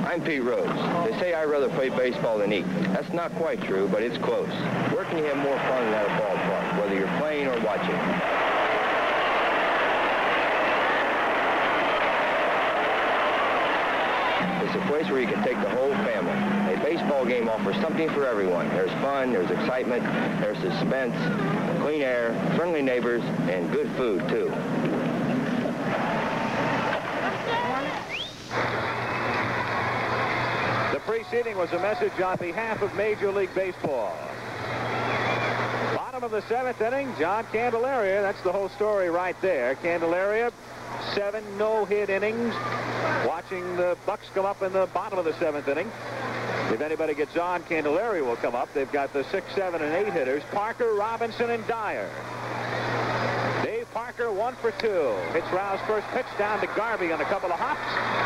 I'm Pete Rhodes. They say I'd rather play baseball than eat. That's not quite true, but it's close. Where can you have more fun than at a ballpark, whether you're playing or watching? It's a place where you can take the whole family. A baseball game offers something for everyone. There's fun, there's excitement, there's suspense, clean air, friendly neighbors, and good food, too. Preceding was a message on behalf of Major League Baseball. Bottom of the 7th inning, John Candelaria. That's the whole story right there. Candelaria, 7 no-hit innings. Watching the Bucks come up in the bottom of the 7th inning. If anybody gets on, Candelaria will come up. They've got the 6, 7, and 8 hitters. Parker, Robinson, and Dyer. Dave Parker, 1 for 2. Hits Rao's first pitch down to Garvey on a couple of hops,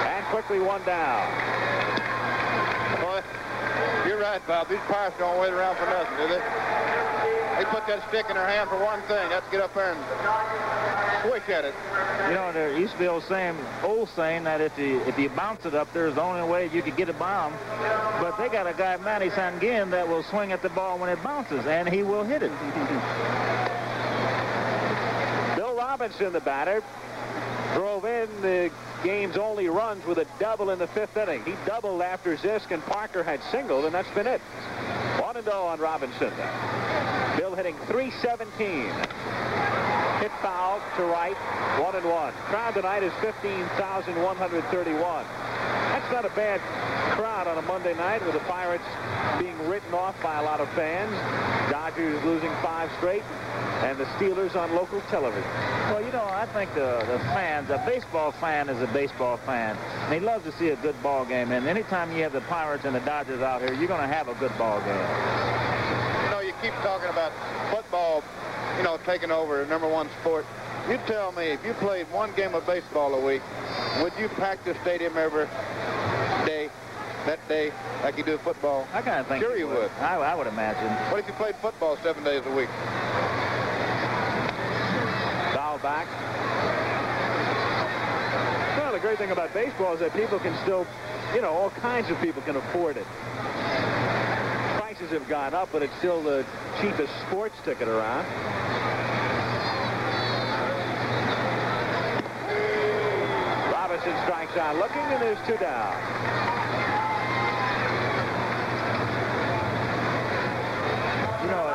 and quickly 1 down. Boy, you're right, Bob. These Pirates don't wait around for nothing, do they? They put that stick in their hand for one thing. That's to get up there and swish at it. You know, there used to be old saying that if you bounce it up there is the only way you could get a bomb. But they got a guy, Manny Sanguin, that will swing at the ball when it bounces, and he will hit it. Bill Robinson, the batter, drove in the game's only runs with a double in the 5th inning. He doubled after Zisk and Parker had singled, and that's been it. 1-0 on Robinson. Bill hitting .317. Hit foul to right, 1-1. Crowd tonight is 15,131. That's not a bad crowd on a Monday night with the Pirates being written off by a lot of fans. Dodgers losing 5 straight, and the Steelers on local television. Well, you know, I think the fans, a baseball fan is a baseball fan, and he loves to see a good ball game. And anytime you have the Pirates and the Dodgers out here, you're going to have a good ball game. You know, you keep talking about football, you know, taking over #1 sport. You tell me, if you played one game of baseball a week, would you pack the stadium every day, that day, like you do football? I kind of think sure you would. I would imagine. What if you played football 7 days a week? Foul back. Well, the great thing about baseball is that people can still, you know, all kinds of people can afford it. Prices have gone up, but it's still the cheapest sports ticket around. Robinson strikes out looking, and there's 2 down. You know,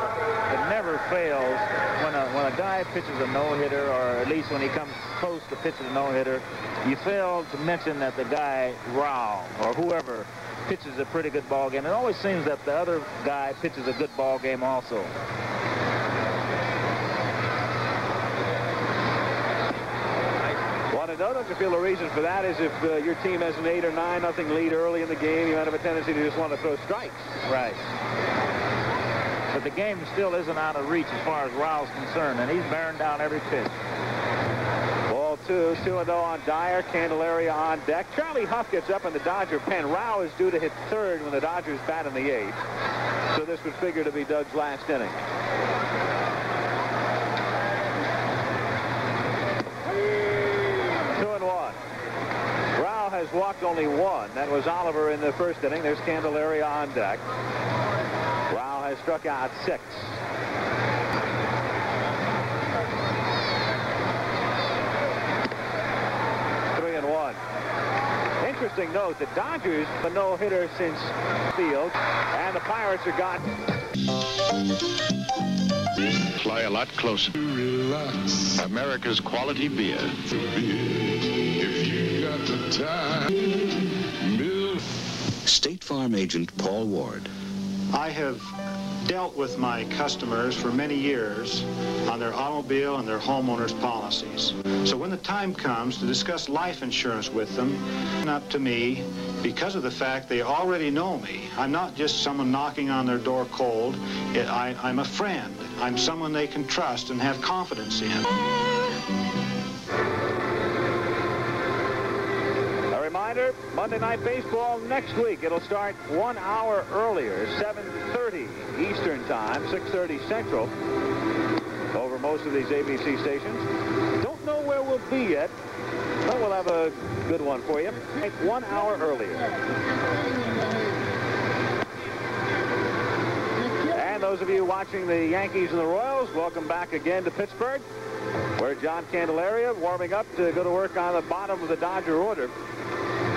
it never fails when a guy pitches a no-hitter, or at least when he comes close to pitching a no-hitter, you fail to mention that the guy, Rao, or whoever, pitches a pretty good ball game. It always seems that the other guy pitches a good ball game also. Don't you feel the reason for that is if your team has an 8 or 9-0 lead early in the game, you might have a tendency to just want to throw strikes. Right. But the game still isn't out of reach as far as Rao's concerned, and he's bearing down every pitch. Ball 2, 2-0 on Dyer, Candelaria on deck. Charlie Huff gets up in the Dodger pen. Rao is due to hit 3rd when the Dodgers bat in the 8th. So this would figure to be Doug's last inning. Has walked only one. That was Oliver in the first inning. There's Candelaria on deck. Rao has struck out 6. Three and one. Interesting note, the Dodgers a no-hitter since field, and the Pirates are gone. Fly a lot closer. Relax. America's quality beer. If you got the time. State Farm agent Paul Ward. I have dealt with my customers for many years on their automobile and their homeowners policies. So when the time comes to discuss life insurance with them, it's up to me because of the fact they already know me. I'm not just someone knocking on their door cold. I'm a friend. I'm someone they can trust and have confidence in. A reminder, Monday Night Baseball next week. It'll start 1 hour earlier, 7:30 Eastern Time, 6:30 Central, over most of these ABC stations. Don't know where we'll be yet, but we'll have a good one for you. 1 hour earlier. And those of you watching the Yankees and the Royals, welcome back again to Pittsburgh, where John Candelaria warming up to go to work on the bottom of the Dodger order.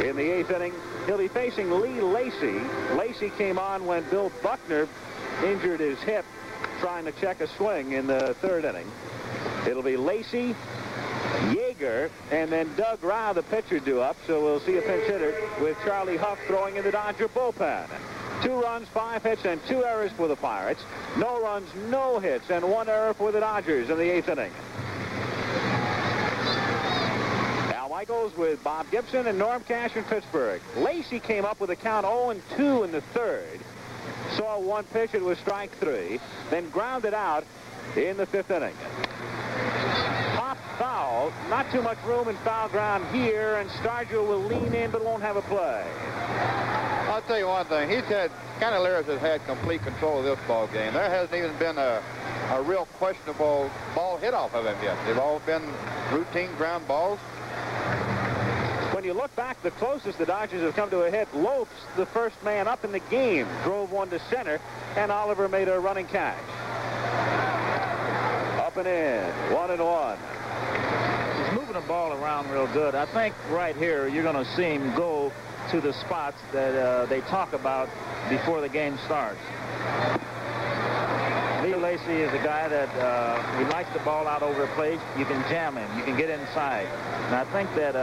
In the 8th inning, he'll be facing Lee Lacy. Lacy came on when Bill Buckner injured his hip trying to check a swing in the 3rd inning. It'll be Lacy, Yeager, and then Doug Rao, the pitcher, due up. So we'll see a pinch hitter with Charlie Huff throwing in the Dodger bullpen. 2 runs, 5 hits, and 2 errors for the Pirates. No runs, no hits, and 1 error for the Dodgers in the 8th inning. Al Michaels with Bob Gibson and Norm Cash in Pittsburgh. Lacy came up with a count 0-2 in the 3rd. Saw 1 pitch, it was strike 3. Then grounded out in the 5th inning. Pop foul. Not too much room in foul ground here, and Stargell will lean in but won't have a play. I'll tell you one thing. Candelaria has had complete control of this ball game. There hasn't even been a real questionable ball hit off of him yet. They've all been routine ground balls. When you look back, the closest the Dodgers have come to a hit, Lopes, the first man up in the game, drove 1 to center, and Oliver made a running catch. Up and in, 1-1. He's moving the ball around real good. I think right here you're going to see him go to the spots that they talk about before the game starts. Lee Lacy is a guy that he likes the ball out over the plate. You can jam him. You can get inside. And I think that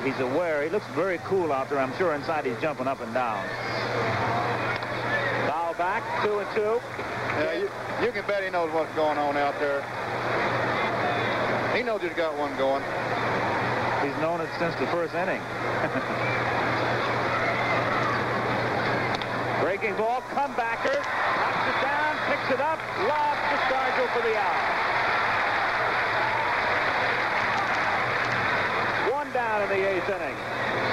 he's aware. He looks very cool out there. I'm sure inside he's jumping up and down. Foul back, 2-2. Yeah, you can bet he knows what's going on out there. He knows he's got one going. He's known it since the 1st inning. Breaking ball, comebacker, knocks it down, picks it up, lobs to Stargell for the out. 1 down in the 8th inning.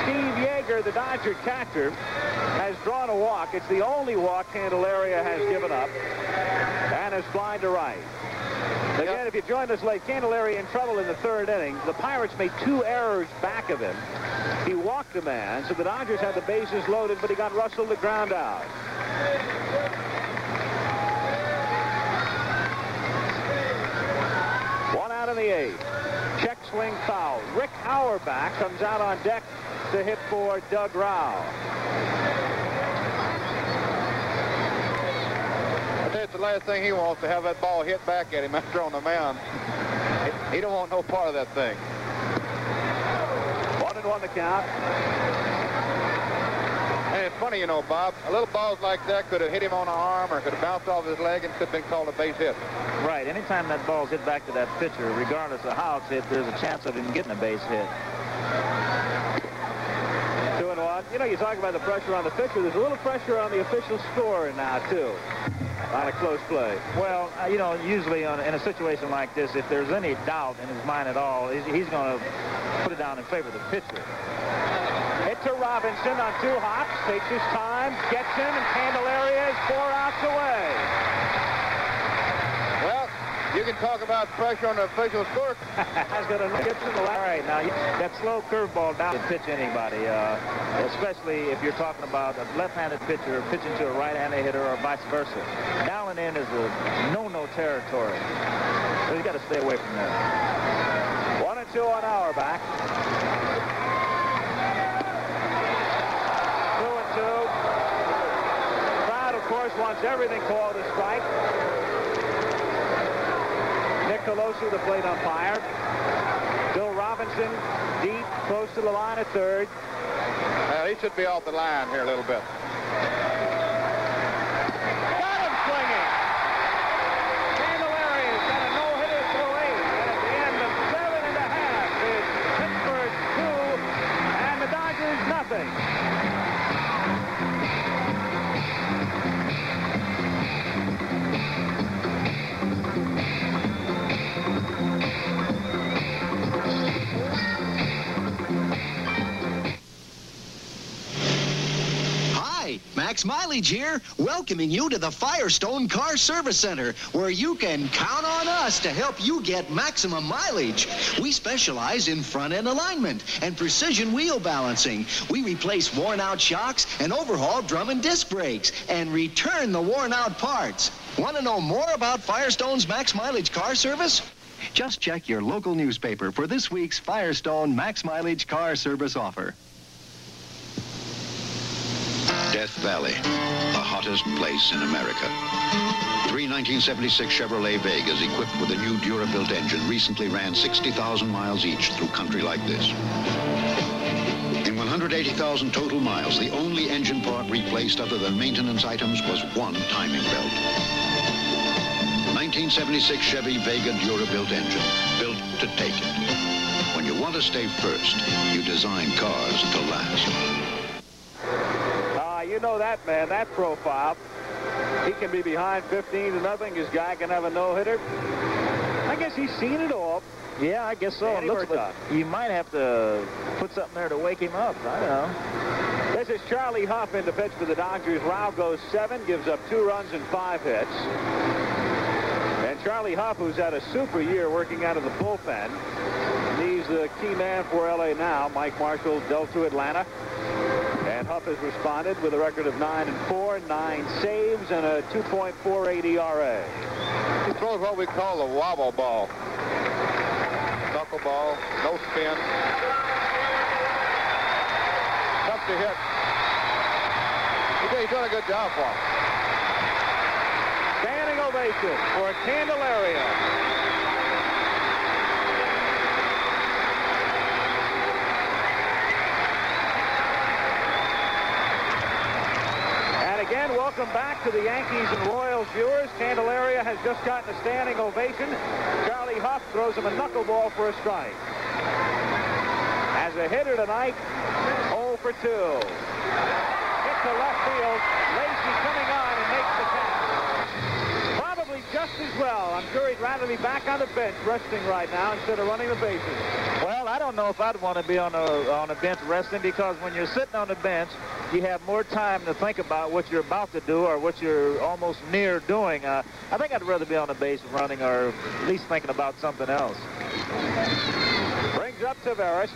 Steve Yeager, the Dodger catcher, has drawn a walk. It's the only walk Candelaria has given up, and has flied to right. Again, if you joined us late, Candelaria in trouble in the 3rd inning. The Pirates made 2 errors back of him. He walked a man, so the Dodgers had the bases loaded, but he got Russell to ground out. One out in the 8th. Check swing foul. Rick Auerbach comes out on deck to hit for Doug Rao. I think it's the last thing he wants, to have that ball hit back at him after on the mound. He don't want no part of that thing. 1-1 the count. And it's funny, you know, Bob, a little balls like that could have hit him on the arm or could have bounced off his leg and could have been called a base hit. Right. Anytime that ball's hit back to that pitcher, regardless of how it's hit, there's a chance of him getting a base hit. 2-1. You know, you talk about the pressure on the pitcher. There's a little pressure on the official scorer now, too, on a close play. Well, you know, usually in a situation like this, if there's any doubt in his mind at all, he's going to put it down in favor of the pitcher. Hit to Robinson on 2 hops, takes his time, gets him, and Candelaria is 4 outs away. Well, you can talk about pressure on the official's court. That's going to get to the left. All right, now that slow curveball down to pitch anybody, especially if you're talking about a left-handed pitcher pitching to a right-handed hitter or vice versa. Down and in is a no-no territory. So you got to stay away from that. 1-2 on Auerbach. 2-2. Crowd, of course, wants everything called a strike. Nick Colosi, the plate umpire. Bill Robinson, deep, close to the line at third. He should be off the line here a little bit. Got him swinging. Candelaria got a no-hitter through 8. And at the end of 7.5, it's Pittsburgh 2 and the Dodgers nothing. Max Mileage here, welcoming you to the Firestone Car Service Center, where you can count on us to help you get maximum mileage. We specialize in front-end alignment and precision wheel balancing. We replace worn-out shocks and overhaul drum and disc brakes and return the worn-out parts. Want to know more about Firestone's Max Mileage Car Service? Just check your local newspaper for this week's Firestone Max Mileage Car Service offer. Death Valley, the hottest place in America. 3 1976 Chevrolet Vegas equipped with a new Durabuilt engine recently ran 60,000 miles each through country like this. In 180,000 total miles, the only engine part replaced other than maintenance items was one timing belt. 1976 Chevy Vega Durabuilt engine, built to take it. When you want to stay first, you design cars to last. You know that man, that profile. He can be behind 15-0. His guy can have a no-hitter. I guess he's seen it all. Yeah, I guess so. It looks like you might have to put something there to wake him up. I don't know. This is Charlie Huff in the pitch for the Dodgers. Rao goes 7, gives up 2 runs and 5 hits. And Charlie Huff, who's had a super year working out of the bullpen, and he's the key man for L.A. now. Mike Marshall dealt to Atlanta. And Huff has responded with a record of 9-4, 9 saves, and a 2.48 ERA. He throws what we call a wobble ball. Knuckleball, no spin. Tough to hit. He's done a good job for him. Standing ovation for Candelaria. Again, welcome back to the Yankees and Royals viewers. Candelaria has just gotten a standing ovation. Charlie Huff throws him a knuckleball for a strike. As a hitter tonight, 0 for 2. Hit to left field. Lacey coming on and makes the catch. Probably just as well. I'm sure he'd rather be back on the bench resting right now instead of running the bases. Well, I don't know if I'd want to be on a bench resting, because when you're sitting on the bench, you have more time to think about what you're about to do or what you're almost near doing. I think I'd rather be on the base running, or at least thinking about something else. Brings up Taveras.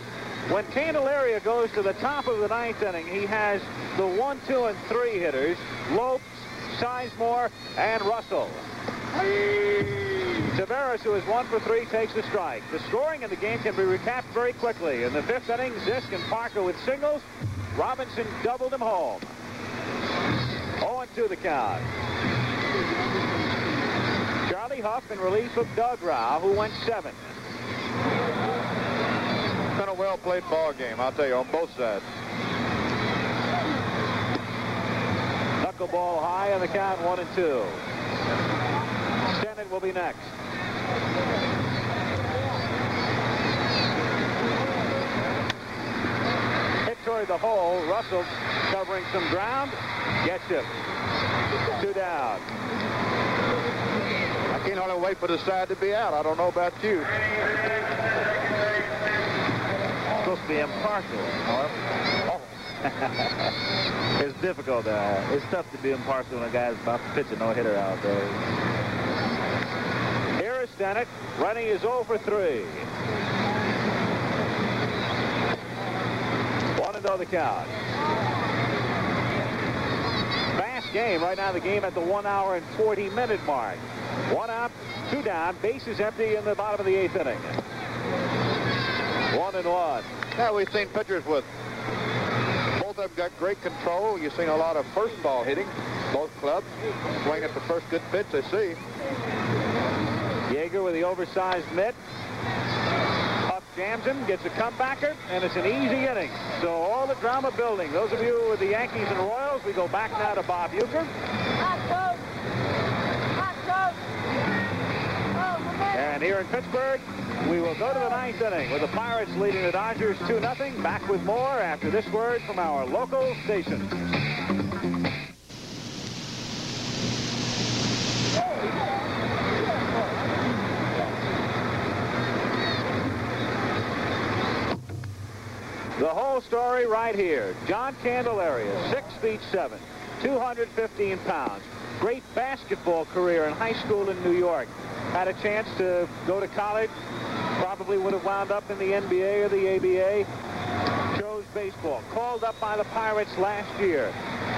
When Candelaria goes to the top of the 9th inning, he has the 1, 2, and 3 hitters, Lopes, Sizemore, and Russell. Taveras, who is 1 for 3, takes the strike. The scoring in the game can be recapped very quickly. In the 5th inning, Zisk and Parker with singles. Robinson doubled him home. 0-2 the count. Charlie Huff in relief of Doug Rao, who went 7. It's been a well-played ball game, I'll tell you, on both sides. Knuckleball high on the count, 1-2. Stennett will be next. Toward the hole. Russell covering some ground. Gets him. 2 down. I can't hardly wait for the side to be out. I don't know about you. Supposed to be impartial. Oh. It's difficult. It's tough to be impartial when a guy's about to pitch a no-hitter out there. Here is Stennett. Running is 0 for 3. 1-0 the count. Fast game. Right now the game at the 1 hour and 40-minute mark. 1 out, 2 down. Bases empty in the bottom of the 8th inning. 1-1. Now we've seen pitchers with both of them got great control. You've seen a lot of first ball hitting. Both clubs swing at the first good pitch they see. Yeager with the oversized mitt. Huff jams him, gets a comebacker, and it's an easy inning. So all the drama building. Those of you with the Yankees and Royals, we go back now to Bob Uecker. And here in Pittsburgh, we will go to the 9th inning with the Pirates leading the Dodgers 2-0. Back with more after this word from our local station. The whole story right here. John Candelaria, 6'7", 215 pounds. Great basketball career in high school in New York. Had a chance to go to college. Probably would have wound up in the NBA or the ABA. Chose baseball. Called up by the Pirates last year.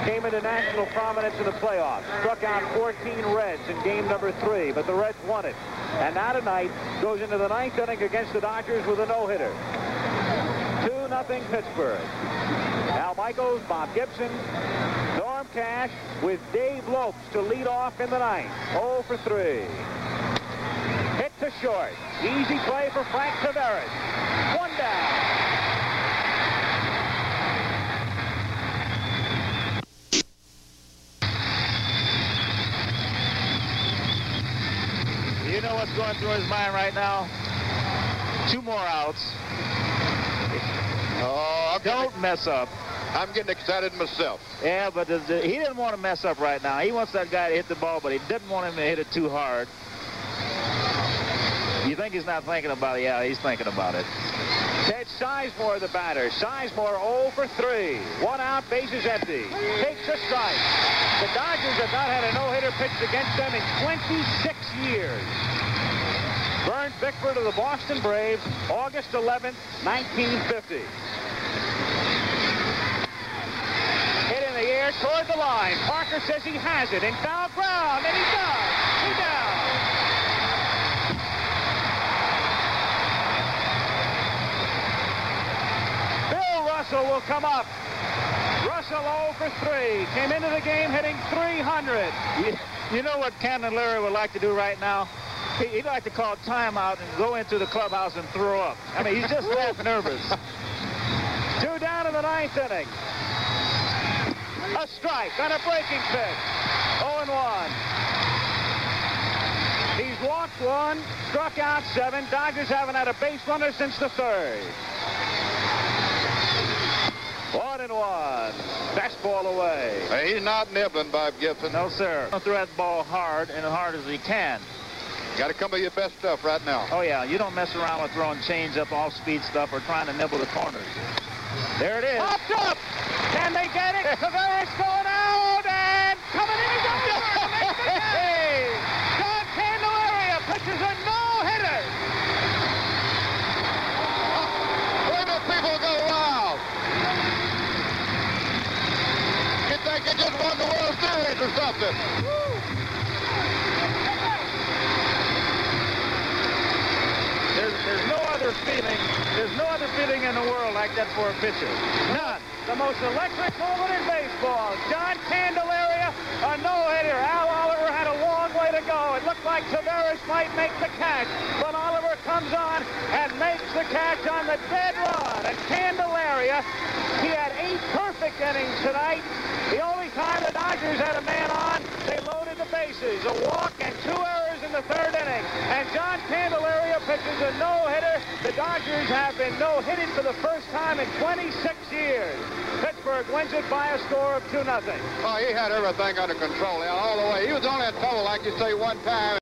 Came into national prominence in the playoffs. Struck out 14 Reds in game number 3, but the Reds won it. And now tonight goes into the 9th inning against the Dodgers with a no-hitter. 2-0 Pittsburgh. Al Michaels, Bob Gibson, Norm Cash with Dave Lopes to lead off in the 9th. 0 for 3. Hit to short. Easy play for Frank Tavares. 1 down. You know what's going through his mind right now? 2 more outs. Oh, don't mess up. I'm getting excited myself. Yeah, but he didn't want to mess up right now. He wants that guy to hit the ball, but he didn't want him to hit it too hard. You think he's not thinking about it? Yeah, he's thinking about it. Ted Sizemore, the batter. Sizemore 0 for 3. 1 out, bases empty. Takes a strike. The Dodgers have not had a no-hitter pitched against them in 26 years. Vern Bickford of the Boston Braves, August 11th, 1950. Hit in the air toward the line. Parker says he has it in foul ground, and he does. He's down. Bill Russell will come up. Russell 0 for 3. Came into the game hitting 300. You know what Candelaria would like to do right now? He'd like to call timeout and go into the clubhouse and throw up. I mean, he's just that nervous. 2 down in the 9th inning. A strike on a breaking pitch. 0-1. He's walked 1, struck out 7. Dodgers haven't had a base runner since the 3rd. 1-1. Fastball away. Hey, he's not nibbling, Bob Gibson. No, sir. He'll throw that ball hard and as hard as he can. Got to come with your best stuff right now. Oh, yeah. You don't mess around with throwing change-up, off-speed stuff or trying to nibble the corners. There it is. Popped up. Can they get it? Tavares going out and coming in his own to make the catch. John Candelaria pitches a no-hitter. Where do people go wild? You think they just won the World Series or something? There's no other feeling in the world like that for a pitcher. None. The most electric moment in baseball. John Candelaria, a no-hitter. Al Oliver had a long way to go. It looked like Tavares might make the catch, but Oliver comes on and makes the catch on the dead run. And Candelaria, he had 8 perfect innings tonight. The only time the Dodgers had a man on, they loaded the bases. A walk and 2 errors in the 3rd inning. And John Candelaria pitches a no-hitter. The Dodgers have been no-hitted for the first time in 26 years. Pittsburgh wins it by a score of 2-0. Oh, he had everything under control all the way. He was only in trouble, like you say, one time.